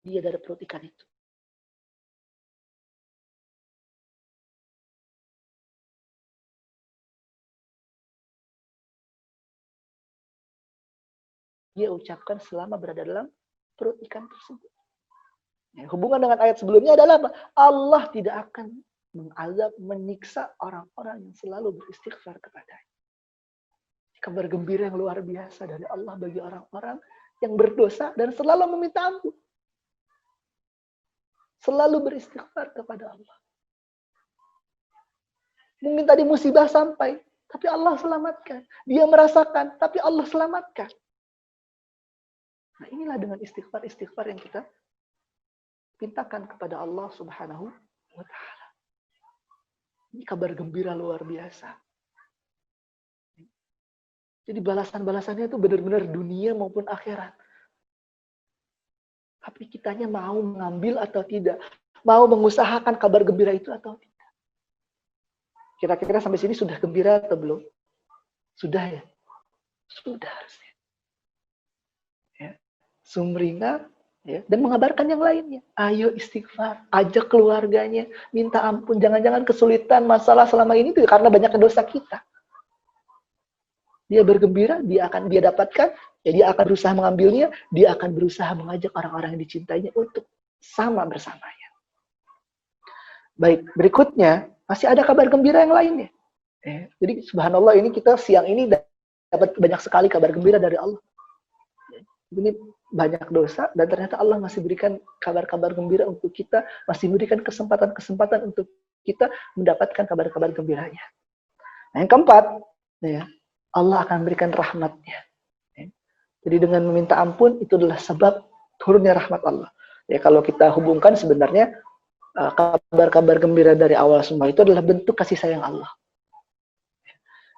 dia dari perut ikan itu. Dia ucapkan selama berada dalam perut ikan tersebut. Ya, hubungan dengan ayat sebelumnya adalah apa? Allah tidak akan mengazab, menyiksa orang-orang yang selalu beristighfar kepadanya. Kabar gembira yang luar biasa dari Allah bagi orang-orang yang berdosa dan selalu meminta ampun. Selalu beristighfar kepada Allah. Mungkin tadi musibah sampai, tapi Allah selamatkan. Dia merasakan, tapi Allah selamatkan. Nah, inilah dengan istighfar yang kita pintakan kepada Allah Subhanahu wa taala. Ini kabar gembira luar biasa. Jadi balasan-balasannya itu benar-benar dunia maupun akhirat. Tapi kitanya mau mengambil atau tidak, mau mengusahakan kabar gembira itu atau tidak. Kira-kira sampai sini sudah gembira atau belum? Sudah ya? Sudah harusnya. Ya. Sumringah, ya, dan mengabarkan yang lainnya. Ayo istighfar, ajak keluarganya, minta ampun. Jangan-jangan kesulitan, masalah selama ini itu karena banyaknya dosa kita. Dia bergembira, dia dapatkan, ya dia akan berusaha mengambilnya, dia akan berusaha mengajak orang-orang yang dicintainya untuk sama bersamanya. Baik, berikutnya masih ada kabar gembira yang lainnya. Jadi subhanallah ini kita siang ini dapat banyak sekali kabar gembira dari Allah. Ini banyak dosa dan ternyata Allah masih berikan kabar-kabar gembira untuk kita, masih berikan kesempatan-kesempatan untuk kita mendapatkan kabar-kabar gembiranya. Nah, yang keempat, ya, Allah akan berikan rahmatnya. Jadi dengan meminta ampun itu adalah sebab turunnya rahmat Allah. Ya, kalau kita hubungkan sebenarnya kabar-kabar gembira dari awal semua itu adalah bentuk kasih sayang Allah.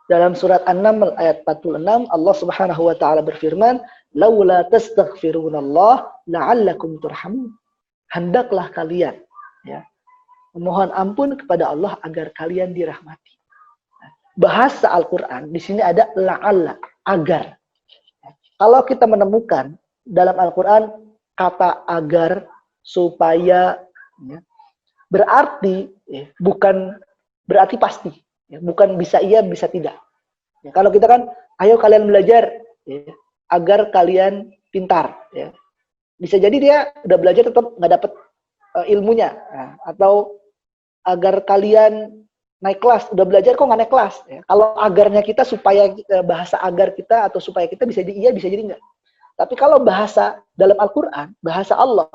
Dalam surat An-Naml ayat 46 Allah Subhanahu wa taala berfirman, "Laula tastaghfirunallah la'allakum turhamun." Hendaklah kalian, ya, memohon ampun kepada Allah agar kalian dirahmati. Bahasa Al-Quran, di sini ada la'alla, agar. Kalau kita menemukan dalam Al-Quran kata agar, supaya, ya, berarti, ya, bukan berarti pasti. Ya, bukan bisa iya, bisa tidak. Ya, kalau kita kan, ayo kalian belajar, ya, agar kalian pintar. Ya. Bisa jadi dia udah belajar tetap nggak dapat ilmunya, atau agar kalian naik kelas. Udah belajar kok nggak naik kelas. Ya. Kalau agarnya kita supaya bahasa agar kita atau supaya kita bisa jadi iya, bisa jadi enggak. Tapi kalau bahasa dalam Al-Quran, bahasa Allah,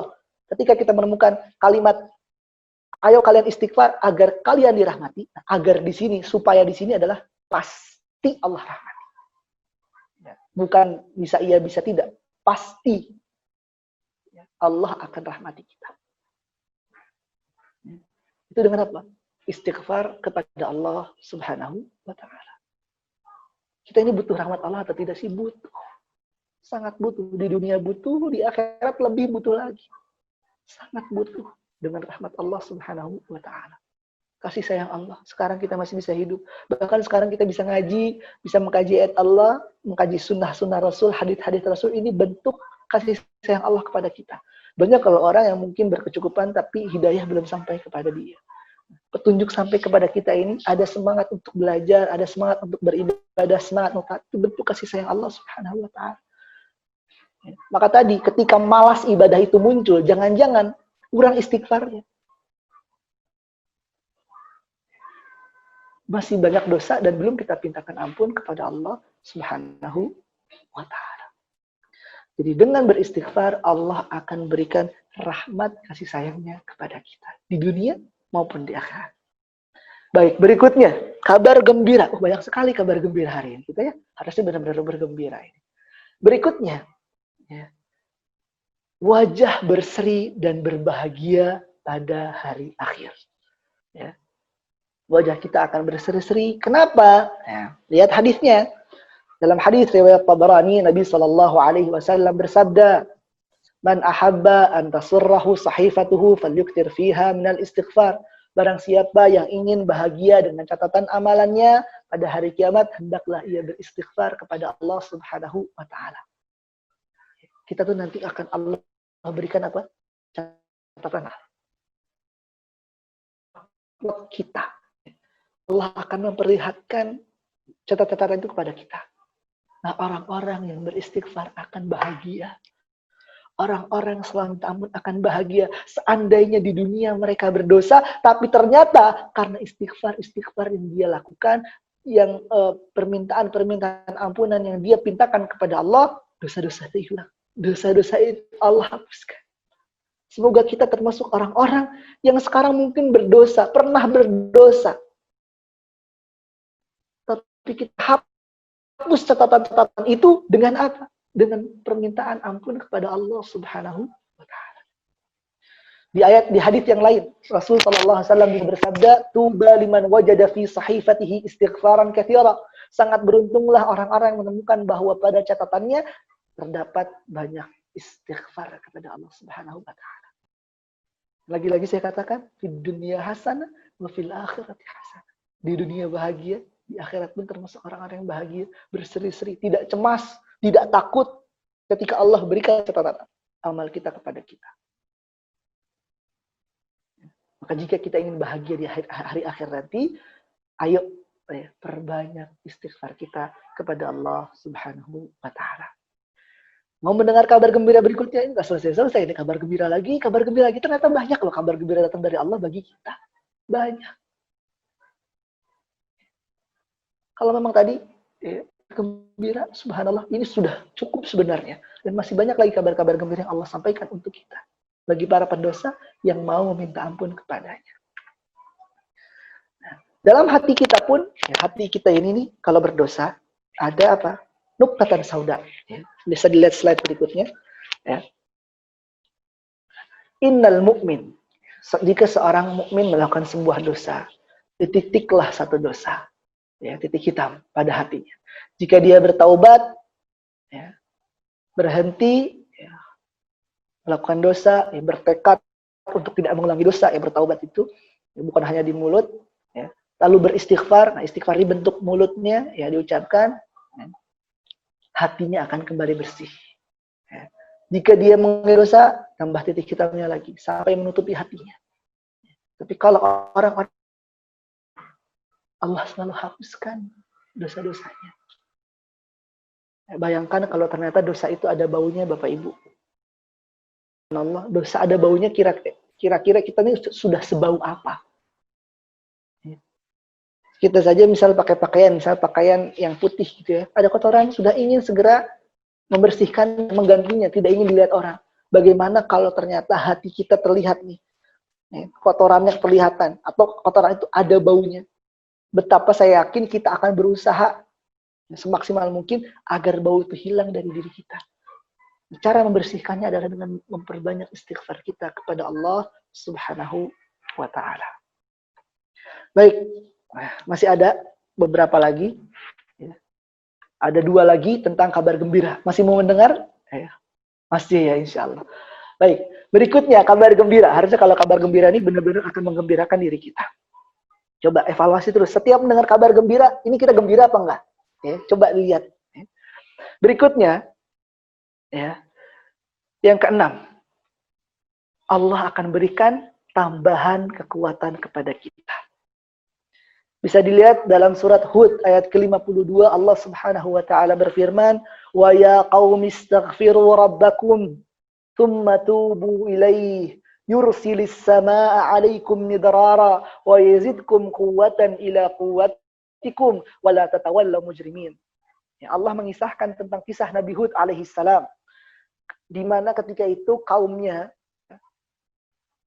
ketika kita menemukan kalimat ayo kalian istighfar agar kalian dirahmati, agar di sini, supaya di sini adalah pasti Allah rahmati. Bukan bisa iya, bisa tidak. Pasti Allah akan rahmati kita. Itu dengan apa? Istighfar kepada Allah Subhanahu wa ta'ala. Kita ini butuh rahmat Allah atau tidak sih? Butuh. Sangat butuh. Di dunia butuh, di akhirat lebih butuh lagi. Sangat butuh dengan rahmat Allah Subhanahu wa ta'ala. Kasih sayang Allah. Sekarang kita masih bisa hidup. Bahkan sekarang kita bisa ngaji, bisa mengkaji ayat Allah, mengkaji sunnah-sunnah Rasul, hadits-hadits Rasul. Ini bentuk kasih sayang Allah kepada kita. Banyak kalau orang yang mungkin berkecukupan tapi hidayah belum sampai kepada dia. Petunjuk sampai kepada kita ini, ada semangat untuk belajar, ada semangat untuk beribadah, semangat untuk itu bentuk kasih sayang Allah Subhanahu wa ta'ala. Maka tadi ketika malas ibadah itu muncul, jangan-jangan kurang istighfarnya. Masih banyak dosa dan belum kita pintakan ampun kepada Allah Subhanahu wa ta'ala. Jadi dengan beristighfar, Allah akan berikan rahmat kasih sayangnya kepada kita. Di dunia maupun di akhirat. Baik, berikutnya, kabar gembira. Banyak sekali kabar gembira hari ini. Kita ya harusnya benar-benar bergembira ini. Berikutnya, ya, wajah berseri dan berbahagia pada hari akhir. Ya. Wajah kita akan berseri-seri. Kenapa? Ya, lihat hadisnya. Dalam hadis riwayat Tabarani, Nabi SAW bersabda, "Man ahabba an tasurrahu sahifatuhu falyuktir fiha minal istighfar." Barang siapa yang ingin bahagia dengan catatan amalannya pada hari kiamat, hendaklah ia beristighfar kepada Allah Subhanahu wa ta'ala. Kita tuh nanti akan Allah berikan apa? Catatan kita. Allah akan memperlihatkan catatan itu kepada kita. Nah, orang-orang yang beristighfar akan bahagia. Orang-orang selalu minta ampun akan bahagia. Seandainya di dunia mereka berdosa, tapi ternyata karena istighfar yang dia lakukan, yang permintaan ampunan yang dia pintakan kepada Allah, dosa-dosa itu hilang. Dosa-dosa itu Allah hapuskan. Semoga kita termasuk orang-orang yang sekarang mungkin berdosa, pernah berdosa. Tapi kita hapus catatan-catatan itu dengan apa? Dengan permintaan ampun kepada Allah Subhanahu wa ta'ala. Di hadits yang lain, Rasul sallallahu alaihi wasallam bersabda, "Tuba liman wajada fi sahifatihi istighfaran katsira." Sangat beruntunglah orang-orang yang menemukan bahwa pada catatannya terdapat banyak istighfar kepada Allah Subhanahu wa ta'ala. Lagi-lagi saya katakan, di dunia hasanah wa fil akhirati hasanah. Di dunia bahagia, di akhirat pun termasuk orang-orang yang bahagia, berseri-seri, tidak cemas, tidak takut ketika Allah berikan catatan amal kita kepada kita. Maka jika kita ingin bahagia di hari akhir nanti, ayo perbanyak istighfar kita kepada Allah Subhanahu wa ta'ala. Mau mendengar kabar gembira berikutnya? Ini nggak selesai-selesai. Ini kabar gembira lagi. Ternyata banyak loh kabar gembira datang dari Allah bagi kita. Banyak. Kalau memang tadi gembira, subhanallah, ini sudah cukup sebenarnya. Dan masih banyak lagi kabar-kabar gembira yang Allah sampaikan untuk kita. Bagi para pendosa yang mau meminta ampun kepadanya. Nah, dalam hati kita pun, hati kita ini nih, kalau berdosa, ada apa? Nuqtatan sauda. Ya. Bisa dilihat slide berikutnya. Ya. Innal mu'min. Jika seorang mukmin melakukan sebuah dosa, titiklah satu dosa. Ya, titik hitam pada hatinya. Jika dia bertaubat, ya, berhenti, ya, melakukan dosa, ya, bertekad untuk tidak mengulangi dosa, ya, bertaubat itu, ya, bukan hanya di mulut, ya, lalu beristighfar. Nah, istighfar dibentuk mulutnya, ya, diucapkan, ya, hatinya akan kembali bersih. Ya. Jika dia mengulangi dosa, tambah titik hitamnya lagi sampai menutupi hatinya. Tapi kalau orang-orang Allah selalu hapuskan dosa-dosanya. Bayangkan kalau ternyata dosa itu ada baunya, Bapak Ibu. Allah, dosa ada baunya Kira-kira kita ini sudah sebau apa? Kita saja misal pakai pakaian yang putih gitu ya. Ada kotoran, sudah ingin segera membersihkan, menggantinya, tidak ingin dilihat orang. Bagaimana kalau ternyata hati kita terlihat nih, kotorannya kelihatan, atau kotoran itu ada baunya. Betapa saya yakin kita akan berusaha semaksimal mungkin agar bau itu hilang dari diri kita. Cara membersihkannya adalah dengan memperbanyak istighfar kita kepada Allah Subhanahu wa Ta'ala. Baik, masih ada beberapa lagi. Ada 2 lagi tentang kabar gembira. Masih mau mendengar? Masih ya, insya Allah. Baik, berikutnya kabar gembira. Harusnya kalau kabar gembira ini benar-benar akan menggembirakan diri kita. Coba evaluasi terus. Setiap mendengar kabar gembira, ini kita gembira apa enggak? Coba lihat. Berikutnya, yang keenam, Allah akan berikan tambahan kekuatan kepada kita. Bisa dilihat dalam surat Hud ayat ke-52, Allah Subhanahu wa Ta'ala berfirman, "Wa ya qaumi istaghfiru rabbakum thumma tubu ilaih yursilis samaa'a 'alaikum midrara wa yazidkum quwwatan ila quwwatikum wa la tatawallaw mujrimin." Ya, Allah mengisahkan tentang kisah Nabi Hud alaihi salam, di mana ketika itu kaumnya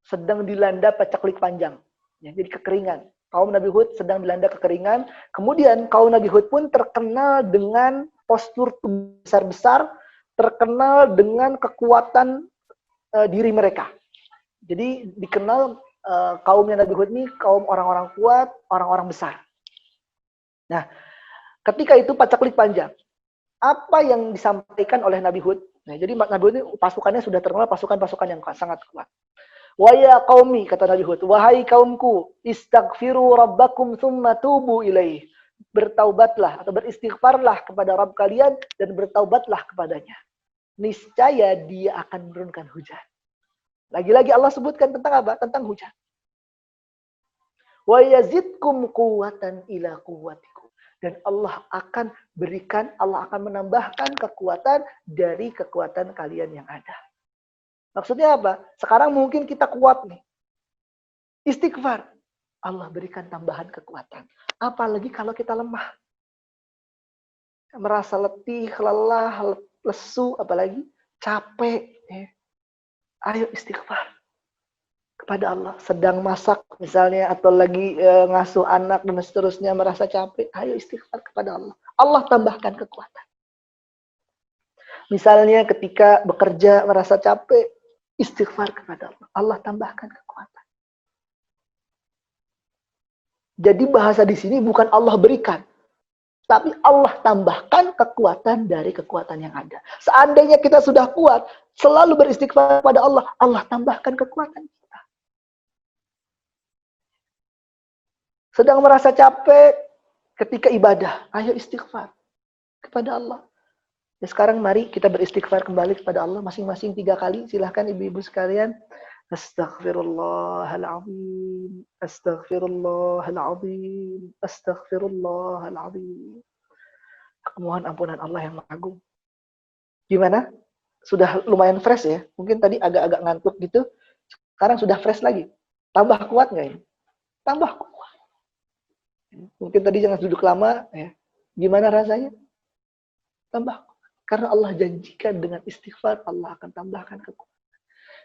sedang dilanda pacaklik panjang, jadi kekeringan. Kaum Nabi Hud sedang dilanda kekeringan. Kemudian kaum Nabi Hud pun terkenal dengan postur besar-besar, terkenal dengan kekuatan diri mereka. Jadi dikenal kaumnya Nabi Hud ini kaum orang-orang kuat, orang-orang besar. Nah, ketika itu pacaklik panjang, apa yang disampaikan oleh Nabi Hud? Nah, jadi Nabi Hud ini pasukannya sudah terkenal pasukan-pasukan yang sangat kuat. Wa ya qaumi, kata Nabi Hud, wahai kaumku, istaghfiru rabbakum thumma tubu ilaih. Bertaubatlah atau beristighfarlah kepada Rabb kalian dan bertaubatlah kepadanya. Niscaya dia akan menurunkan hujan. Lagi-lagi Allah sebutkan tentang apa? Tentang hujan. Wa yazidkum quwwatan ila quwwatikum. Dan Allah akan berikan, Allah akan menambahkan kekuatan dari kekuatan kalian yang ada. Maksudnya apa? Sekarang mungkin kita kuat nih. Istighfar. Allah berikan tambahan kekuatan. Apalagi kalau kita lemah. Merasa letih, lelah, lesu, apalagi capek. Ayo istighfar kepada Allah. Sedang masak misalnya, atau lagi ngasuh anak dan seterusnya, merasa capek. Ayo istighfar kepada Allah. Allah tambahkan kekuatan. Misalnya ketika bekerja merasa capek, istighfar kepada Allah. Allah tambahkan kekuatan. Jadi bahasa di sini bukan Allah berikan, tapi Allah tambahkan kekuatan dari kekuatan yang ada. Seandainya kita sudah kuat, selalu beristighfar kepada Allah, Allah tambahkan kekuatan kita. Sedang merasa capek ketika ibadah, ayo istighfar kepada Allah. Ya, sekarang mari kita beristighfar kembali kepada Allah masing-masing 3 kali. Silahkan ibu-ibu sekalian. Astaghfirullahaladzim. Astaghfirullahaladzim. Astaghfirullahaladzim. Mohon ampunan Allah yang Maha Agung. Gimana? Sudah lumayan fresh ya? Mungkin tadi agak-agak ngantuk gitu. Sekarang sudah fresh lagi. Tambah kuat nggak ini? Tambah kuat. Mungkin tadi jangan duduk lama. Ya. Gimana rasanya? Tambah kuat. Karena Allah janjikan dengan istighfar, Allah akan tambahkan kekuatan.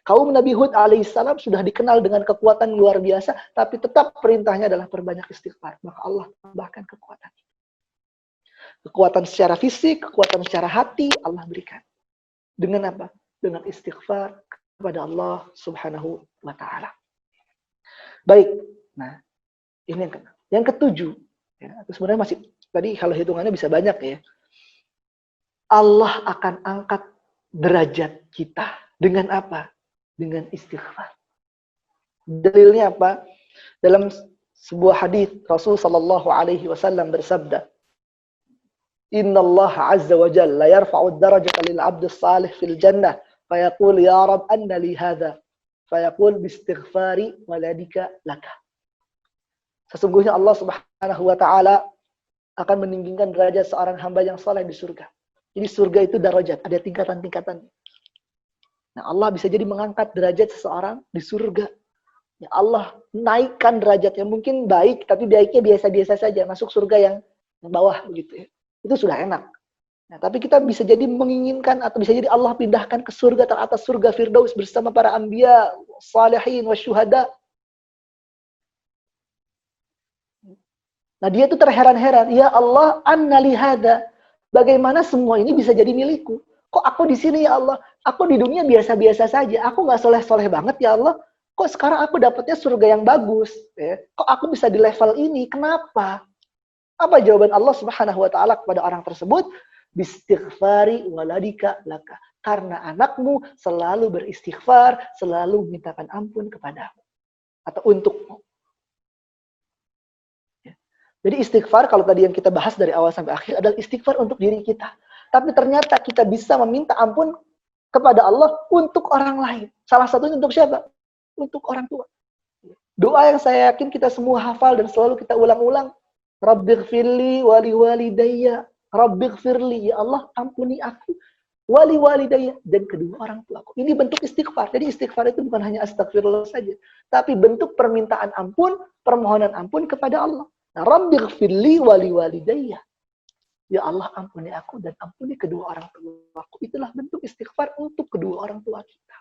Kaum Nabi Hud alaihissalam sudah dikenal dengan kekuatan luar biasa, tapi tetap perintahnya adalah perbanyak istighfar. Maka Allah tambahkan kekuatan. Kekuatan secara fisik, kekuatan secara hati, Allah berikan. Dengan apa? Dengan istighfar kepada Allah Subhanahu wa Ta'ala. Baik, nah ini yang ketujuh. Ya, sebenarnya masih, tadi kalau hitungannya bisa banyak ya. Allah akan angkat derajat kita. Dengan apa? Dengan istighfar. Dalilnya apa? Dalam sebuah hadis Rasul sallallahu alaihi wasallam bersabda, "Inna Allah azza wa jalla yarfa'u ad-darajata lil 'abdi as-salih fil jannah, fa yaqul ya Rabb anna li hadha?" Fa yaqul bi istighfari waladika laka. Sesungguhnya Allah Subhanahu wa taala akan meninggikan derajat seorang hamba yang saleh di surga. Jadi surga itu darajat, ada tingkatan-tingkatan. Nah, Allah bisa jadi mengangkat derajat seseorang di surga. Ya Allah naikkan derajatnya, mungkin baik tapi baiknya biasa-biasa saja, masuk surga yang bawah begitu ya. Itu sudah enak. Nah, tapi kita bisa jadi menginginkan atau bisa jadi Allah pindahkan ke surga teratas, surga Firdaus bersama para anbiya, salihin, wasyuhada. Nah, dia tuh terheran-heran, ya Allah, anna li hada. Bagaimana semua ini bisa jadi milikku? Kok aku di sini ya Allah? Aku di dunia biasa-biasa saja. Aku nggak soleh-soleh banget ya Allah. Kok sekarang aku dapatnya surga yang bagus? Ya? Kok aku bisa di level ini? Kenapa? Apa jawaban Allah Subhanahu wa taala kepada orang tersebut? Bistighfari waladika laka. Karena anakmu selalu beristighfar, selalu mintakan ampun kepadamu atau untukmu. Jadi istighfar kalau tadi yang kita bahas dari awal sampai akhir adalah istighfar untuk diri kita. Tapi ternyata kita bisa meminta ampun kepada Allah untuk orang lain. Salah satunya untuk siapa? Untuk orang tua. Doa yang saya yakin kita semua hafal dan selalu kita ulang-ulang. Rabbighfirli wali walidayya. Rabbighfirli, ya Allah ampuni aku. Wali walidayya, dan kedua orang tuaku. Ini bentuk istighfar. Jadi istighfar itu bukan hanya astagfirullah saja. Tapi bentuk permintaan ampun, permohonan ampun kepada Allah. Nah, Rabbighfirli wali walidayya. Ya Allah ampuni aku dan ampuni kedua orang tuaku. Itulah bentuk istighfar untuk kedua orang tua kita.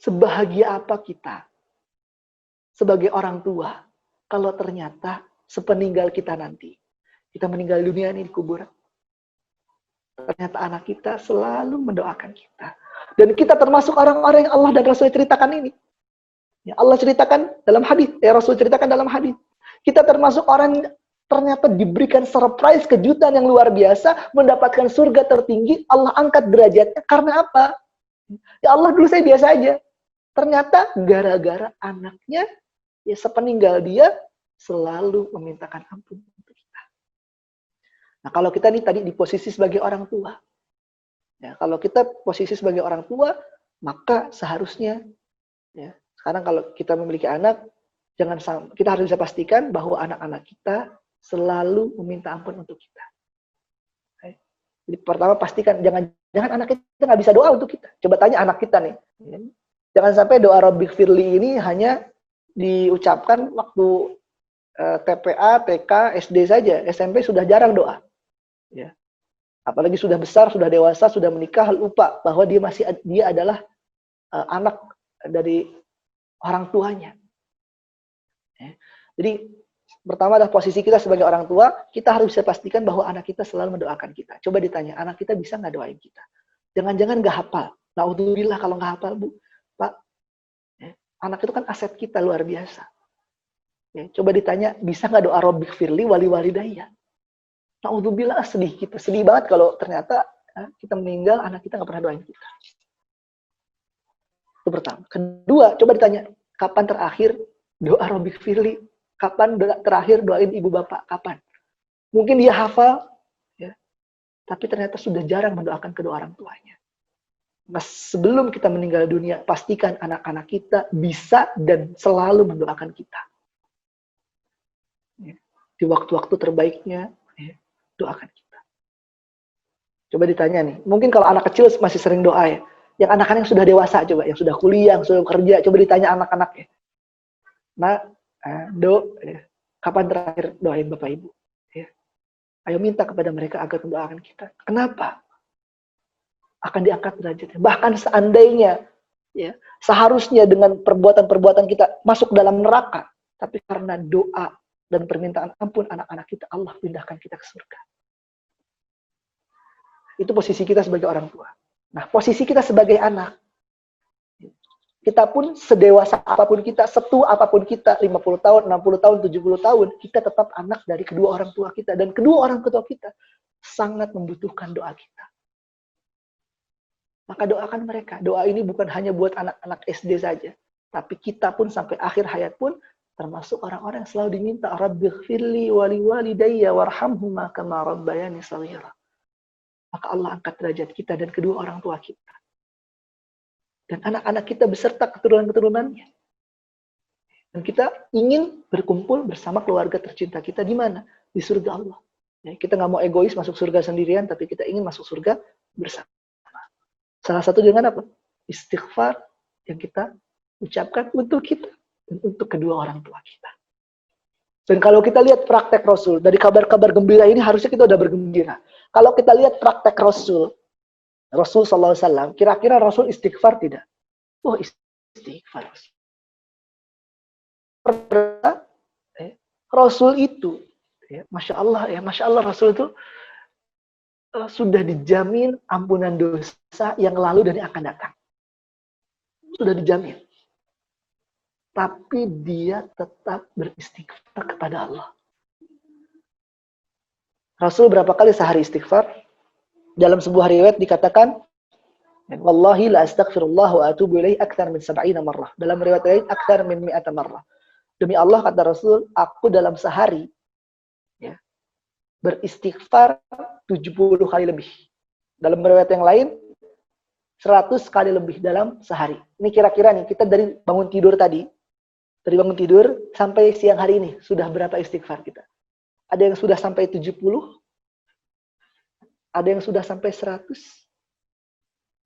Sebahagia apa kita sebagai orang tua kalau ternyata sepeninggal kita nanti, kita meninggal dunia ini di kuburan, ternyata anak kita selalu mendoakan kita. Dan kita termasuk orang-orang yang Allah dan Rasul ceritakan ini. Ya, Allah ceritakan dalam hadis, Rasul ceritakan dalam hadis. Kita termasuk orang yang ternyata diberikan surprise, kejutan yang luar biasa, mendapatkan surga tertinggi, Allah angkat derajatnya. Karena apa? Ya Allah, dulu saya biasa aja. Ternyata gara-gara anaknya, ya sepeninggal dia, selalu memintakan ampun untuk kita. Nah, kalau kita nih tadi di posisi sebagai orang tua. Ya, kalau kita posisi sebagai orang tua, maka seharusnya, ya, sekarang kalau kita memiliki anak, kita harus bisa pastikan bahwa anak-anak kita selalu meminta ampun untuk kita. Jadi pertama pastikan, jangan anak kita nggak bisa doa untuk kita. Coba tanya anak kita nih. Jangan sampai doa Rabbighfirli ini hanya diucapkan waktu TPA, TK, SD saja. SMP sudah jarang doa. Ya. Apalagi sudah besar, sudah dewasa, sudah menikah, lupa bahwa dia adalah anak dari orang tuanya. Ya. Jadi pertama adalah posisi kita sebagai orang tua, kita harus bisa pastikan bahwa anak kita selalu mendoakan kita. Coba ditanya, anak kita bisa nggak doain kita? Jangan-jangan nggak hafal. Naudzubillah kalau nggak hafal, Bu. Pak, ya, anak itu kan aset kita luar biasa. Ya, coba ditanya, bisa nggak doa Rabbighfirli wali walidayya? Naudzubillah, sedih kita. Sedih banget kalau ternyata kita meninggal, anak kita nggak pernah doain kita. Itu pertama. Kedua, coba ditanya, kapan terakhir doa Rabbighfirli? Kapan terakhir doain ibu bapak? Kapan? Mungkin dia hafal, ya, tapi ternyata sudah jarang mendoakan kedua orang tuanya. Mas, sebelum kita meninggal dunia, pastikan anak-anak kita bisa dan selalu mendoakan kita. Ya, di waktu-waktu terbaiknya, ya, doakan kita. Coba ditanya nih, mungkin kalau anak kecil masih sering doa ya. Yang anak-anak yang sudah dewasa coba, yang sudah kuliah, yang sudah kerja, coba ditanya anak-anaknya. Nah, ya, kapan terakhir doain Bapak Ibu? Ya. Ayo minta kepada mereka agar mendoakan kita. Kenapa? Akan diangkat derajatnya. Bahkan seandainya, ya, seharusnya dengan perbuatan-perbuatan kita masuk dalam neraka, tapi karena doa dan permintaan ampun anak-anak kita, Allah pindahkan kita ke surga. Itu posisi kita sebagai orang tua. Nah, posisi kita sebagai anak, kita pun sedewasa apapun kita, setua apapun kita, 50 tahun, 60 tahun, 70 tahun, kita tetap anak dari kedua orang tua kita. Dan kedua orang tua kita sangat membutuhkan doa kita. Maka doakan mereka. Doa ini bukan hanya buat anak-anak SD saja. Tapi kita pun sampai akhir hayat pun termasuk orang-orang yang selalu diminta, Rabbighfirli wali walidayya warhamhuma kama rabbayani shaghira. Maka Allah angkat derajat kita dan kedua orang tua kita. Dan anak-anak kita beserta keturunan-keturunannya. Dan kita ingin berkumpul bersama keluarga tercinta kita di mana? Di surga Allah. Ya, kita nggak mau egois masuk surga sendirian, tapi kita ingin masuk surga bersama. Salah satu dengan apa? Istighfar yang kita ucapkan untuk kita dan untuk kedua orang tua kita. Dan kalau kita lihat praktek Rasul, dari kabar-kabar gembira ini harusnya kita udah bergembira. Kalau kita lihat praktek Rasul SAW, kira-kira Rasul istighfar tidak? Oh, istighfar. Rasul itu, Masya Allah Rasul itu sudah dijamin ampunan dosa yang lalu dan yang akan datang. Sudah dijamin. Tapi dia tetap beristighfar kepada Allah. Rasul berapa kali sehari istighfar? Dalam sebuah riwayat dikatakan, Wallahi la astaghfirullah wa atubu ilaihi akthar min 70 marrah. Dalam riwayat lain, akthar min 100 marrah. Demi Allah, kata Rasul, aku dalam sehari beristighfar 70 kali lebih. Dalam riwayat yang lain, 100 kali lebih dalam sehari. Ini kira-kira nih, kita dari bangun tidur tadi, sampai siang hari ini, sudah berapa istighfar kita? Ada yang sudah sampai 70, ada yang sudah sampai 100,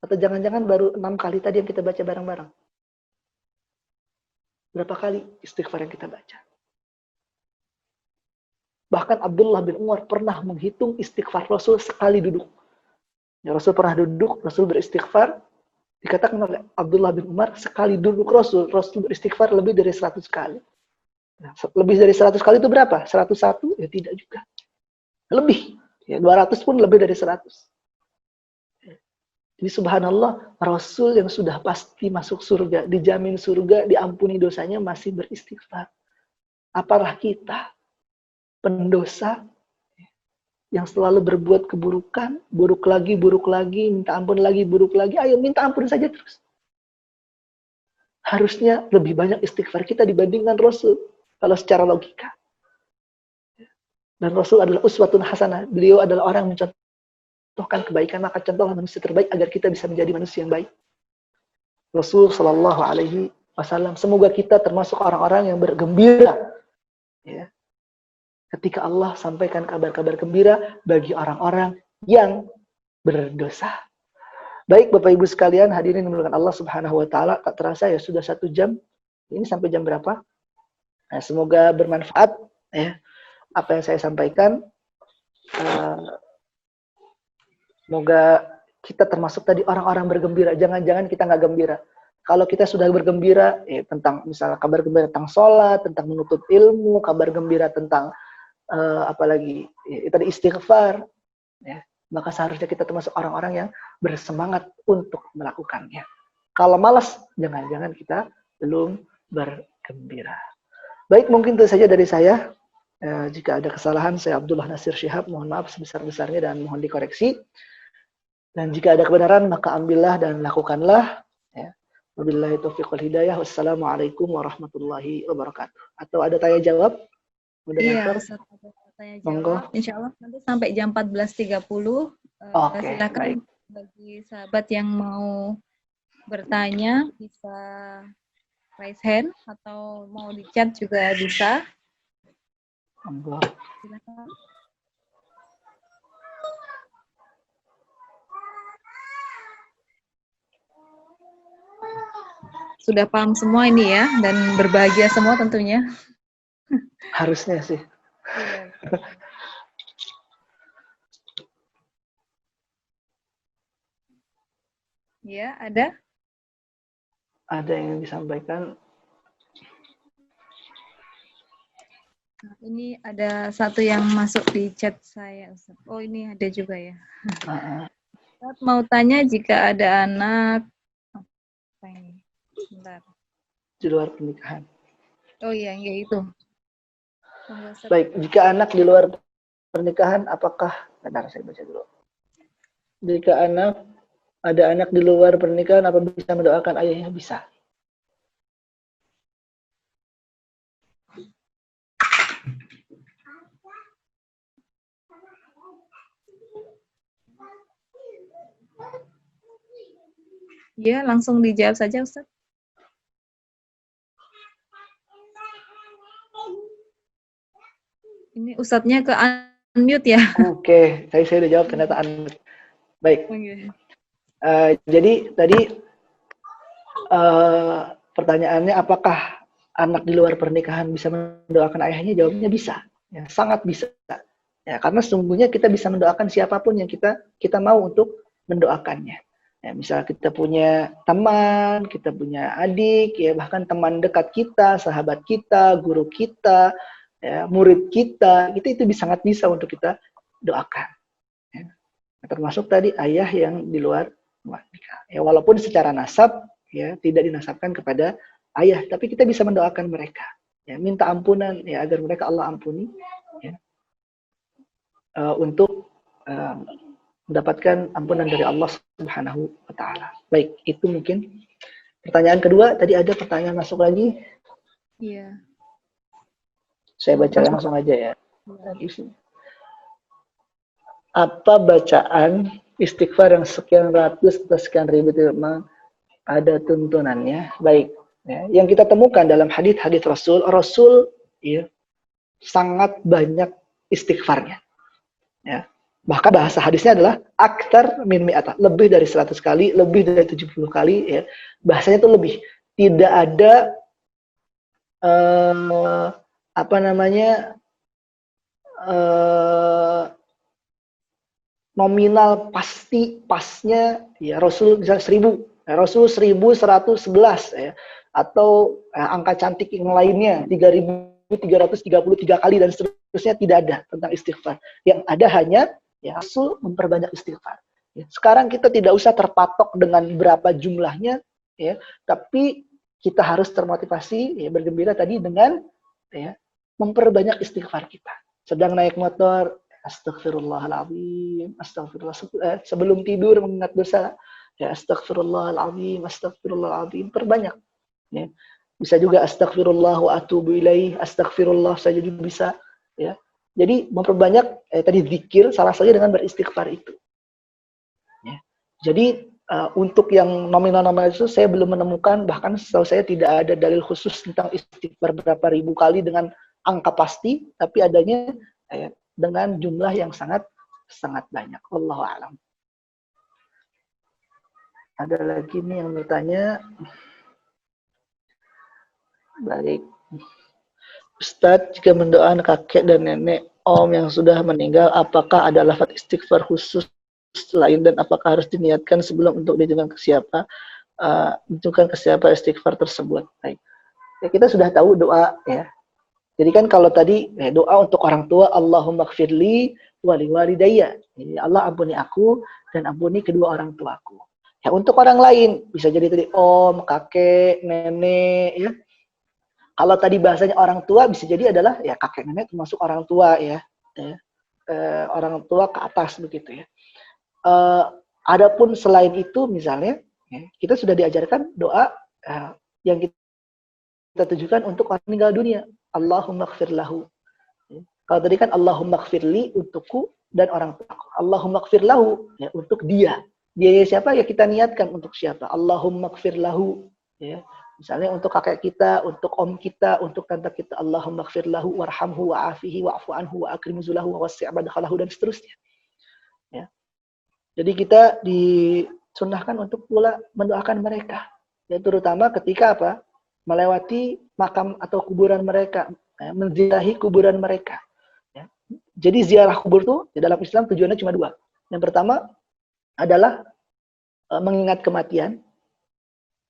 atau jangan-jangan baru 6 kali tadi yang kita baca bareng-bareng. Berapa kali istighfar yang kita baca? Bahkan Abdullah bin Umar pernah menghitung istighfar Rasul sekali duduk. Ya, Rasul pernah duduk, Rasul beristighfar. Dikatakan oleh Abdullah bin Umar, sekali duduk Rasul beristighfar lebih dari 100 kali. Nah, lebih dari 100 kali itu berapa? 101? Ya tidak juga. Lebih. Ya, 200 pun lebih dari 100. Jadi subhanallah, Rasul yang sudah pasti masuk surga, dijamin surga, diampuni dosanya, masih beristighfar. Apalah kita, pendosa, yang selalu berbuat keburukan, buruk lagi, minta ampun lagi, buruk lagi, ayo minta ampun saja terus. Harusnya lebih banyak istighfar kita dibandingkan Rasul, kalau secara logika. Dan Rasul adalah uswatun hasanah, beliau adalah orang yang mencontohkan kebaikan, maka contohlah manusia terbaik agar kita bisa menjadi manusia yang baik. Rasul Shallallahu Alaihi Wasallam, semoga kita termasuk orang-orang yang bergembira, ya, ketika Allah sampaikan kabar-kabar gembira bagi orang-orang yang berdosa. Baik Bapak Ibu sekalian, hadirin dimuliakan Allah Subhanahu wa taala, tak terasa ya sudah 1 jam. Ini sampai jam berapa? Nah, semoga bermanfaat ya apa yang saya sampaikan. Semoga kita termasuk tadi orang-orang bergembira. Jangan-jangan kita nggak gembira. Kalau kita sudah bergembira tentang misalnya kabar gembira tentang sholat, tentang menuntut ilmu, kabar gembira tentang apalagi tadi istighfar, ya, maka seharusnya kita termasuk orang-orang yang bersemangat untuk melakukannya. Kalau malas, jangan-jangan kita belum bergembira. Baik, mungkin itu saja dari saya. Jika ada kesalahan, saya Abdullah Nasir Syihab, mohon maaf sebesar-besarnya dan mohon dikoreksi. Dan jika ada kebenaran, maka ambillah dan lakukanlah. Ya. Wabillahi taufiq wal hidayah. Wassalamualaikum warahmatullahi wabarakatuh. Atau ada tanya jawab? Iya, Ustaz, ada tanya jawab. Insya Allah nanti sampai jam 14.30. Silakan baik. Bagi sahabat yang mau bertanya bisa raise hand atau mau di chat juga bisa. Monggo. Silakan. Sudah paham semua ini ya dan berbahagia semua tentunya. Harusnya sih. Iya. Ya, ada? Ada yang disampaikan. Nah, ini ada satu yang masuk di chat saya, Ustaz. Oh, ini ada juga ya. Ustaz mau tanya jika ada anak apa ini? Sebentar. Di luar pernikahan. Oh iya, itu. Baik, jika anak di luar pernikahan, apakah? Bentar, saya baca dulu. Jika ada anak di luar pernikahan, apa bisa mendoakan ayahnya? Bisa. Ya, langsung dijawab saja, Ustaz. Ini Ustadznya ke unmute ya. Oke, saya udah jawab ternyata unmute. Baik. Jadi tadi pertanyaannya apakah anak di luar pernikahan bisa mendoakan ayahnya? Jawabnya bisa, ya, sangat bisa. Ya, karena sesungguhnya kita bisa mendoakan siapapun yang kita mau untuk mendoakannya. Ya, misal kita punya teman, kita punya adik, ya bahkan teman dekat kita, sahabat kita, guru kita, ya, murid kita, itu sangat bisa untuk kita doakan. Ya. Termasuk tadi ayah yang di luar nikah. Ya, walaupun secara nasab ya tidak dinasabkan kepada ayah, tapi kita bisa mendoakan mereka. Ya, minta ampunan ya agar mereka Allah ampuni. Ya, untuk mendapatkan ampunan dari Allah Subhanahu wa taala. Baik, itu mungkin pertanyaan kedua. Tadi ada pertanyaan masuk lagi? Iya. Saya baca langsung aja ya. Apa bacaan istighfar yang sekian ratus atau sekian ribu itu memang ada tuntunannya? Baik, ya. Yang kita temukan dalam hadis-hadis Rasul ya, sangat banyak istighfarnya. Ya. Bahkan bahasa hadisnya adalah aktar min mi'ata, lebih dari 100 kali, lebih dari 70 kali ya. Bahasanya itu lebih. Tidak ada nominal pasnya ya Rasul bisa 1000, ya, Rasul 1111 ya, atau angka cantik yang lainnya 3333 kali dan seterusnya, tidak ada tentang istighfar. Yang ada hanya ya Rasul memperbanyak istighfar. Ya, sekarang kita tidak usah terpatok dengan berapa jumlahnya ya, tapi kita harus termotivasi ya, bergembira tadi dengan ya memperbanyak istighfar kita. Sedang naik motor, astagfirullahaladzim, astagfirullah. Sebelum tidur mengingat dosa, ya astagfirullahaladzim, astagfirullahaladzim, perbanyak. Ya. Bisa juga astagfirullah wa atubu ilaih, astagfirullah saja juga bisa. Ya. Jadi memperbanyak tadi zikir, salah satunya dengan beristighfar itu. Ya. Jadi untuk yang nominal-nominal itu saya belum menemukan, bahkan setahu saya tidak ada dalil khusus tentang istighfar berapa ribu kali dengan angka pasti, tapi adanya dengan jumlah yang sangat banyak. Wallahu a'lam. Ada lagi nih yang bertanya. Baik. Ustadz, jika mendoakan kakek dan nenek om yang sudah meninggal, apakah ada lafaz istighfar khusus lain dan apakah harus diniatkan sebelum untuk ditujukan ke siapa? Ditujukan ke siapa istighfar tersebut? Baik. Ya, kita sudah tahu doa ya. Jadi kan kalau tadi doa untuk orang tua, Allahumma gfirli wali walidayya. Jadi Allah ampuni aku dan ampuni kedua orang tuaku. Ya, untuk orang lain bisa jadi tadi om, kakek, nenek ya. Kalau tadi bahasanya orang tua bisa jadi adalah ya kakek nenek termasuk orang tua ya. Orang tua ke atas begitu ya. Adapun selain itu misalnya ya, kita sudah diajarkan doa yang kita tujukan untuk orang meninggal dunia. Allahumma gfir lahu. Kalau tadi kan Allahumma gfirli untukku dan orang tuaku. Allahumma gfir lahu ya, untuk dia. Dia siapa ya kita niatkan untuk siapa. Allahumma gfir lahu ya. Misalnya untuk kakek kita, untuk om kita, untuk tante kita. Allahumma gfir lahu warhamhu wa'afihi wa'fu anhu wa akrim nuzulahu wa wasi' madkhalahu dan seterusnya. Ya. Jadi kita disunnahkan untuk pula mendoakan mereka. Ya, terutama ketika apa? Melewati makam atau kuburan mereka, menziarahi kuburan mereka. Ya. Jadi ziarah kubur itu di dalam Islam tujuannya cuma dua. Yang pertama adalah mengingat kematian,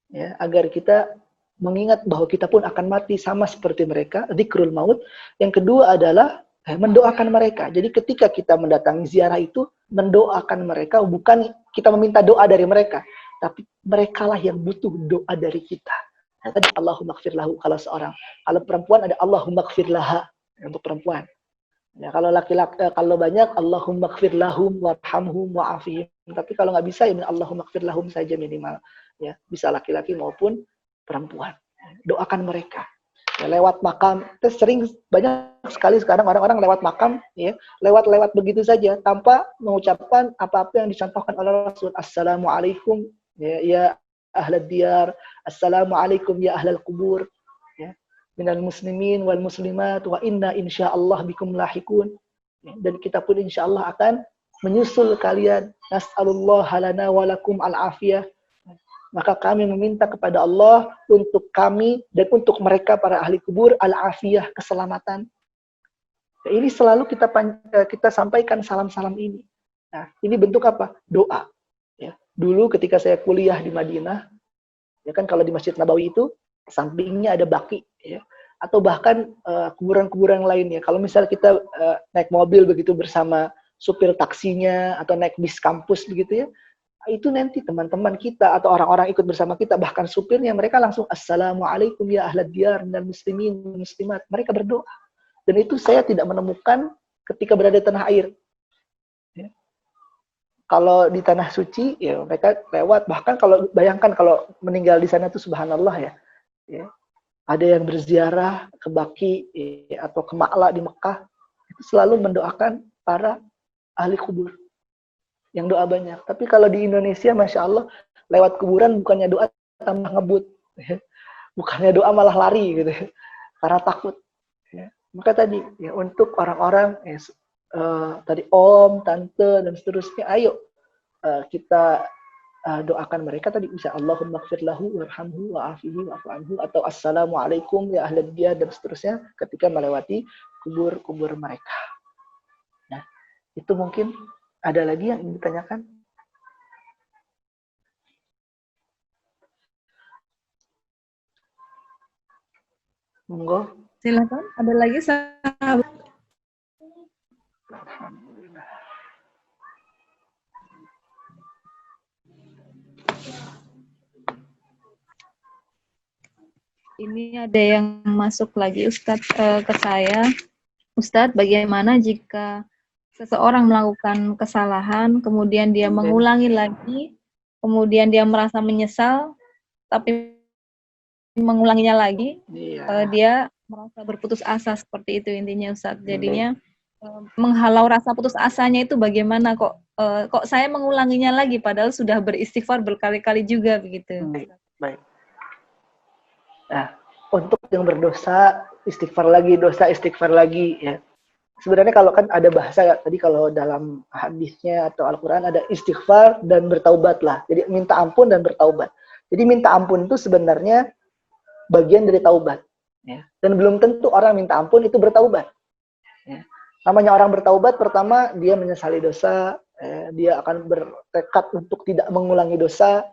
ya, agar kita mengingat bahwa kita pun akan mati sama seperti mereka, dzikrul maut. Yang kedua adalah mendoakan mereka. Jadi ketika kita mendatangi ziarah itu, mendoakan mereka, bukan kita meminta doa dari mereka, tapi merekalah yang butuh doa dari kita. Tadi Allahumma gfir lahu kalau seorang. Kalau perempuan ada Allahumma gfir laha untuk perempuan. Ya, kalau laki-laki, kalau banyak Allahumma gfir lahum warhamhum wa'afihim. Tapi kalau nggak bisa ya Allahumma gfir lahum saja minimal. Ya, bisa laki-laki maupun perempuan. Doakan mereka. Ya, lewat makam. Sering banyak sekali sekarang orang-orang lewat makam, ya, lewat begitu saja tanpa mengucapkan apa-apa yang dicontohkan oleh Rasul. Assalamualaikum ya ahlad diyar, assalamualaikum ya ahlal kubur, ya, minal muslimin wal muslimat wa inna insyaallah bikum lahikun. Ya, dan kita pun insyaallah akan menyusul kalian. Nas'alullah lana wa lakum al-afiyah. Maka kami meminta kepada Allah untuk kami dan untuk mereka para ahli kubur al-afiyah, keselamatan. Ini selalu kita sampaikan salam-salam ini. Nah, ini bentuk apa? Doa. Ya. Dulu ketika saya kuliah di Madinah, ya kan kalau di Masjid Nabawi itu sampingnya ada baki, ya, atau bahkan kuburan-kuburan lainnya. Kalau misalnya kita naik mobil begitu bersama supir taksinya atau naik bis kampus begitu ya, itu nanti teman-teman kita atau orang-orang ikut bersama kita, bahkan supirnya, mereka langsung assalamualaikum ya ahlad diyar minal muslimin muslimat. Mereka berdoa. Dan itu saya tidak menemukan ketika berada di tanah air. Ya. Kalau di tanah suci, ya mereka lewat. Bahkan kalau bayangkan kalau meninggal di sana itu subhanallah ya. Ya. Ada yang berziarah ke Baki ya, atau ke Ma'la di Mekah, itu selalu mendoakan para ahli kubur. Yang doa banyak. Tapi kalau di Indonesia, Masya Allah, lewat kuburan bukannya doa tambah ngebut. Ya. Bukannya doa malah lari gitu. Karena takut. Ya. Maka tadi ya untuk orang-orang tadi om, tante dan seterusnya, ayo kita doakan mereka tadi bisa Allahumma ighfir lahu warhamhu wa'afihi wa'fu anhu atau assalamualaikum ya ahlad diyar dan seterusnya ketika melewati kubur-kubur mereka. Nah, itu mungkin ada lagi yang ingin ditanyakan? Monggo. Silakan, ada lagi sahabat. Alhamdulillah. Ini ada yang masuk lagi Ustadz ke saya. Ustadz, bagaimana jika seseorang melakukan kesalahan, kemudian dia mengulangi lagi, kemudian dia merasa menyesal, tapi mengulanginya lagi, dia merasa berputus asa, seperti itu intinya Ustadz. Jadinya menghalau rasa putus asanya itu bagaimana, kok saya mengulanginya lagi padahal sudah beristighfar berkali-kali juga begitu. Baik. Nah, untuk yang berdosa istighfar lagi, dosa istighfar lagi ya. Sebenarnya kalau kan ada bahasa tadi kalau dalam hadisnya atau Al-Qur'an ada istighfar dan bertaubatlah. Jadi minta ampun dan bertaubat. Jadi minta ampun itu sebenarnya bagian dari taubat. Ya. Dan belum tentu orang minta ampun itu bertaubat. Ya. Namanya orang bertaubat, pertama dia menyesali dosa, dia akan bertekad untuk tidak mengulangi dosa,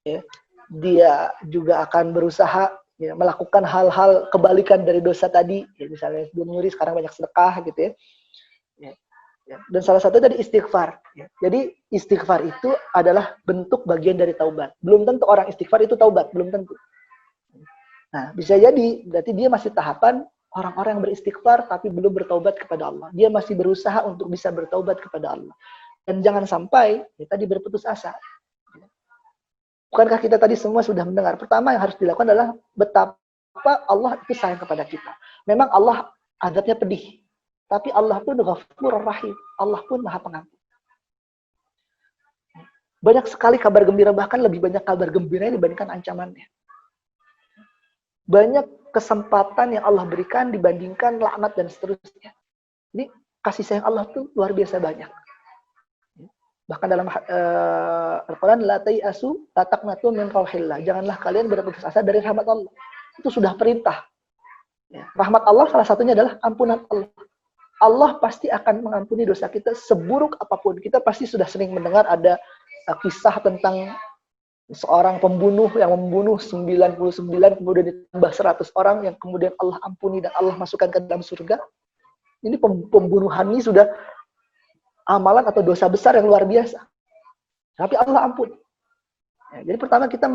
ya. Dia juga akan berusaha ya, melakukan hal-hal kebalikan dari dosa tadi, ya, misalnya sebelum nyuri sekarang banyak sedekah gitu ya. Ya. Ya. Dan salah satu tadi istighfar. Ya. Jadi istighfar itu adalah bentuk bagian dari taubat. Belum tentu orang istighfar itu taubat, belum tentu. Nah, bisa jadi berarti dia masih tahapan orang-orang yang beristighfar tapi belum bertaubat kepada Allah. Dia masih berusaha untuk bisa bertaubat kepada Allah. Dan jangan sampai ya, tadi berputus asa. Bukankah kita tadi semua sudah mendengar? Pertama yang harus dilakukan adalah betapa Allah itu sayang kepada kita. Memang Allah azabnya pedih. Tapi Allah pun Ghafurur Rahim. Allah pun Maha Pengampun. Banyak sekali kabar gembira, bahkan lebih banyak kabar gembira dibandingkan ancamannya. Banyak kesempatan yang Allah berikan dibandingkan laknat dan seterusnya. Ini kasih sayang Allah itu luar biasa banyak. Bahkan dalam Al-Quran, la tayasu la taqnatu min rauhillah. Janganlah kalian berputus asa dari rahmat Allah. Itu sudah perintah. Ya. Rahmat Allah salah satunya adalah ampunan Allah. Allah pasti akan mengampuni dosa kita seburuk apapun. Kita pasti sudah sering mendengar ada kisah tentang seorang pembunuh yang membunuh 99 kemudian ditambah 100 orang yang kemudian Allah ampuni dan Allah masukkan ke dalam surga. Ini pembunuhan ini sudah amalan atau dosa besar yang luar biasa. Tapi Allah ampuni. Ya, jadi pertama kita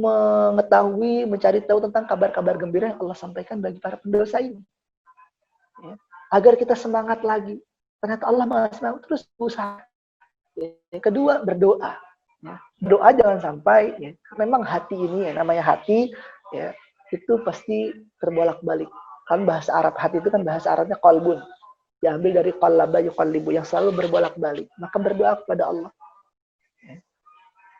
mengetahui, mencari tahu tentang kabar-kabar gembira yang Allah sampaikan bagi para pendosa ini. Ya, agar kita semangat lagi. Ternyata Allah mengasih terus berusaha. Yang kedua, berdoa. Ya, doa jangan sampai ya, memang hati ini ya namanya hati ya itu pasti terbolak-balik. Kan bahasa Arab hati itu kan bahasa Arabnya qalbun. Diambil dari qallaba yuqallibu yang selalu berbolak-balik. Maka berdoa kepada Allah. Ya.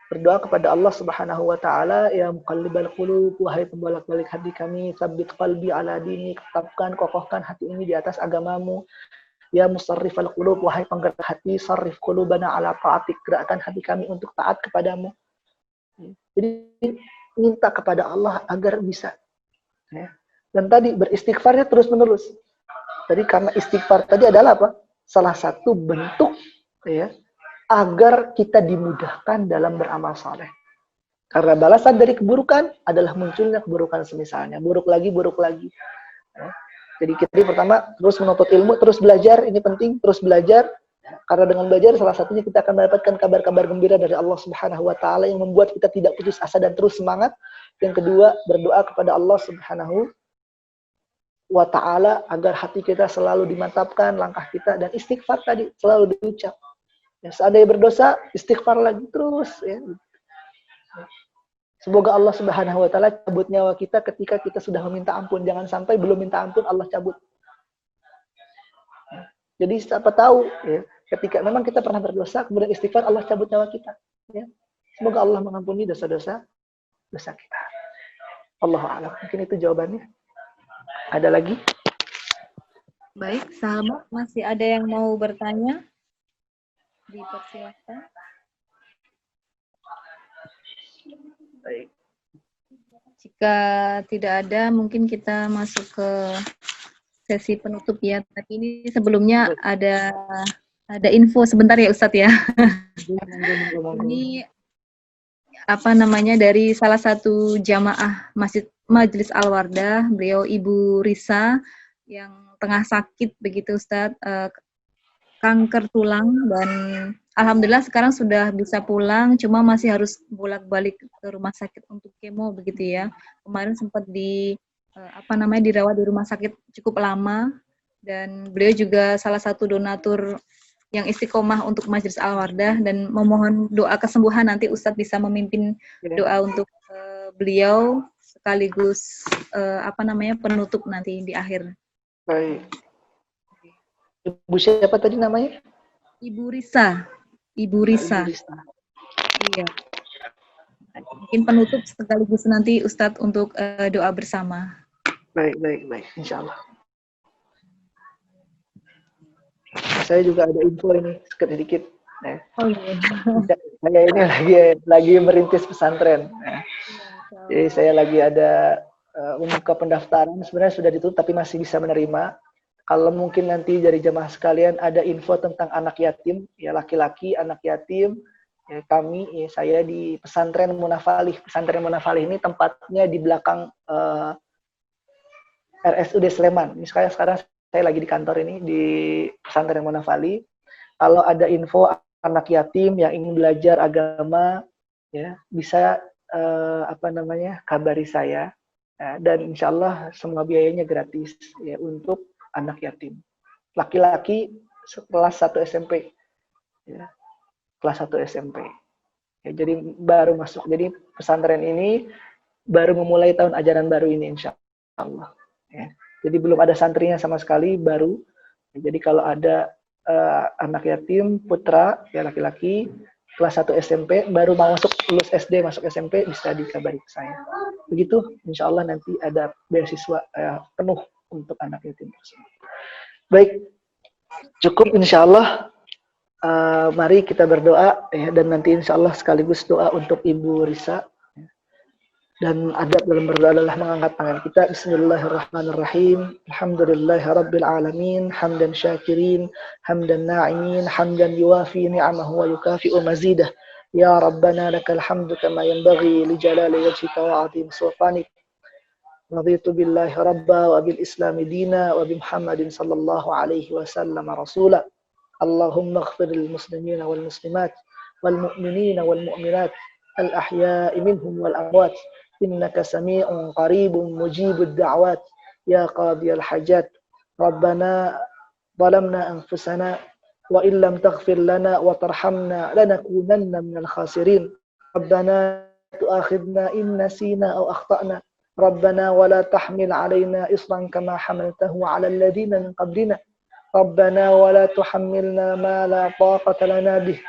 Berdoa kepada Allah Subhanahu wa taala, ya muqallibal qulub, wahai pembolak-balik hati kami, tsabbit qalbi ala dinik, tetapkan kokohkan hati ini di atas agamamu. Ya musarrifal qulub, wahai penggerak hati, sarrif qulubana ala ta'atik, gerakkan hati kami untuk taat kepadamu. Jadi minta kepada Allah agar bisa. Ya. Dan tadi beristighfarnya terus menerus. Jadi karena istighfar tadi adalah apa? Salah satu bentuk ya agar kita dimudahkan dalam beramal saleh. Karena balasan dari keburukan adalah munculnya keburukan semisalnya. Buruk lagi. Ya. Jadi kita pertama terus menuntut ilmu, terus belajar, ini penting, terus belajar. Karena dengan belajar salah satunya kita akan mendapatkan kabar-kabar gembira dari Allah Subhanahu wa taala yang membuat kita tidak putus asa dan terus semangat. Yang kedua, berdoa kepada Allah Subhanahu wa taala agar hati kita selalu dimantapkan, langkah kita, dan istighfar tadi selalu diucap. Ya, seandainya berdosa, istighfar lagi terus ya. Semoga Allah Subhanahu wa taala cabut nyawa kita ketika kita sudah meminta ampun. Jangan sampai belum minta ampun Allah cabut. Jadi siapa tahu ya, ketika memang kita pernah berdosa kemudian istighfar Allah cabut nyawa kita ya. Semoga Allah mengampuni dosa-dosa kita. Allahu a'lam. Mungkin itu jawabannya. Ada lagi? Baik, sahabat, masih ada yang mau bertanya? Dipersilakan. Baik. Jika tidak ada, mungkin kita masuk ke sesi penutup ya. Tapi ini sebelumnya ada info sebentar ya Ustadz ya. Ini apa namanya dari salah satu jamaah Majelis Al-Wardah, beliau Ibu Risa yang tengah sakit begitu Ustadz, kanker tulang, dan alhamdulillah sekarang sudah bisa pulang, cuma masih harus bolak-balik ke rumah sakit untuk kemo begitu ya. Kemarin sempat dirawat di rumah sakit cukup lama, dan beliau juga salah satu donatur yang istiqomah untuk Majelis Al-Wardah, dan memohon doa kesembuhan. Nanti Ustadz bisa memimpin doa untuk beliau sekaligus penutup nanti di akhir. Baik. Ibu siapa tadi namanya? Ibu Risa. Ibu Risa. Iya. Mungkin penutup sekaligus nanti Ustadz untuk doa bersama. Baik. Insya Allah. Saya juga ada info ini sedikit. Nah, oh iya. Saya ini lagi merintis pesantren. Nah, jadi saya lagi ada membuka pendaftaran. Sebenarnya sudah ditutup tapi masih bisa menerima. Kalau mungkin nanti dari jemaah sekalian ada info tentang anak yatim, ya laki-laki anak yatim, ya saya di pesantren Munafalih. Pesantren Munafalih ini tempatnya di belakang RSUD Sleman. Ini sekarang saya lagi di kantor ini di pesantren Munafalih. Kalau ada info anak yatim yang ingin belajar agama, ya bisa kabari saya. Dan insya Allah semua biayanya gratis ya untuk anak yatim. Laki-laki kelas 1 SMP. Ya, kelas 1 SMP. Ya, jadi baru masuk. Jadi pesantren ini baru memulai tahun ajaran baru ini insya Allah. Ya. Jadi belum ada santrinya sama sekali, baru. Ya, jadi kalau ada anak yatim, putra, ya laki-laki, kelas 1 SMP, baru mau lulus SD, masuk SMP, bisa dikabari ke saya. Begitu, insya Allah nanti ada beasiswa penuh untuk anak yatim tersebut. Baik, cukup insya Allah. Mari kita berdoa ya, dan nanti insya Allah sekaligus doa untuk Ibu Risa. Dan adab dalam berdoa adalah mengangkat tangan kita. Bismillahirrahmanirrahim. Alhamdulillahirabbil alamin, hamdan syakirin, hamdan na'imin, hamdan yuwafi ni'amahu wa yukafi'u mazidah. Ya Rabbana lakal hamdu kama yanbaghi li jalali wajhika wa 'azimi sultanik. Raditu billahi rabba wa bil islami dina wa bi Muhammadin sallallahu alaihi wasallam rasula. Allahumma ighfir lil muslimina wal muslimat wal mu'minina wal mu'minat al ahya'i minhum wal amwat. إنك سميع قريب مجيب الدعوات يا قاضي الحاجات ربنا ظلمنا أنفسنا وإن لم تغفر لنا وترحمنا لنكونن من الخاسرين ربنا تؤاخذنا إن نسينا أو أخطأنا ربنا ولا تحمل علينا إصرا كما حملته على الذين من قبلنا ربنا ولا تحملنا ما لا طاقة لنا به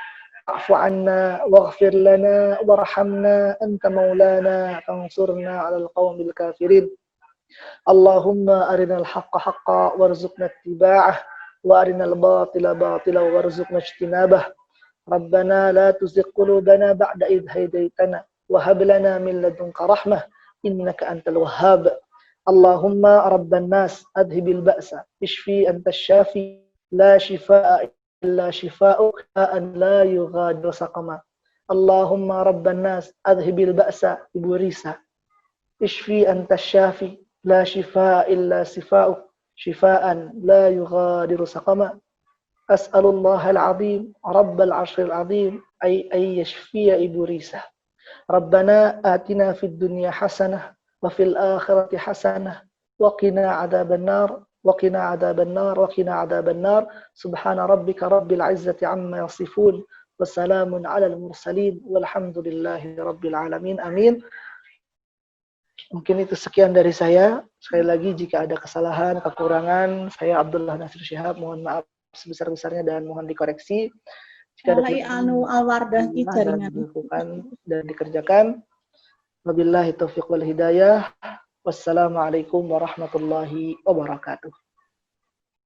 اعف عنا واغفر لنا وارحمنا أنت مولانا فانصرنا على القوم الكافرين اللهم أرنا الحق حقا وارزقنا اتباعه وأرنا الباطل باطلا وارزقنا اجتنابه ربنا لا تزغ قلوبنا بعد إذ هديتنا وهب لنا من لدنك رحمة إنك أنت الوهاب اللهم رب الناس أذهب البأس اشفي أنت الشافي لا شفاء إلا شفاؤك لا يغادر سقما اللهم رب الناس أذهب البأس Ibu Risa اشفي أنت الشافي لا شفاء إلا شفاؤك شفاء لا يغادر سقما أسأل الله العظيم رب العرش العظيم أن يشفي Ibu Risa ربنا آتنا في الدنيا حسنة وفي الآخرة حسنة وقنا عذاب النار وقنا عذاب النار وقنا عذاب النار سبحان ربك رب العزة عما يصفون وسلام على المرسلين والحمد لله رب العالمين amin. Mungkin itu sekian dari saya. Sekali lagi jika ada kesalahan, kekurangan, saya Abdullah Nasir Syihab mohon maaf sebesar-besarnya dan mohon dikoreksi. Jika ada Al-Wardah jaringan dilakukan dan dikerjakan. Wabillahi taufiq wal hidayah. Wassalamualaikum warahmatullahi wabarakatuh.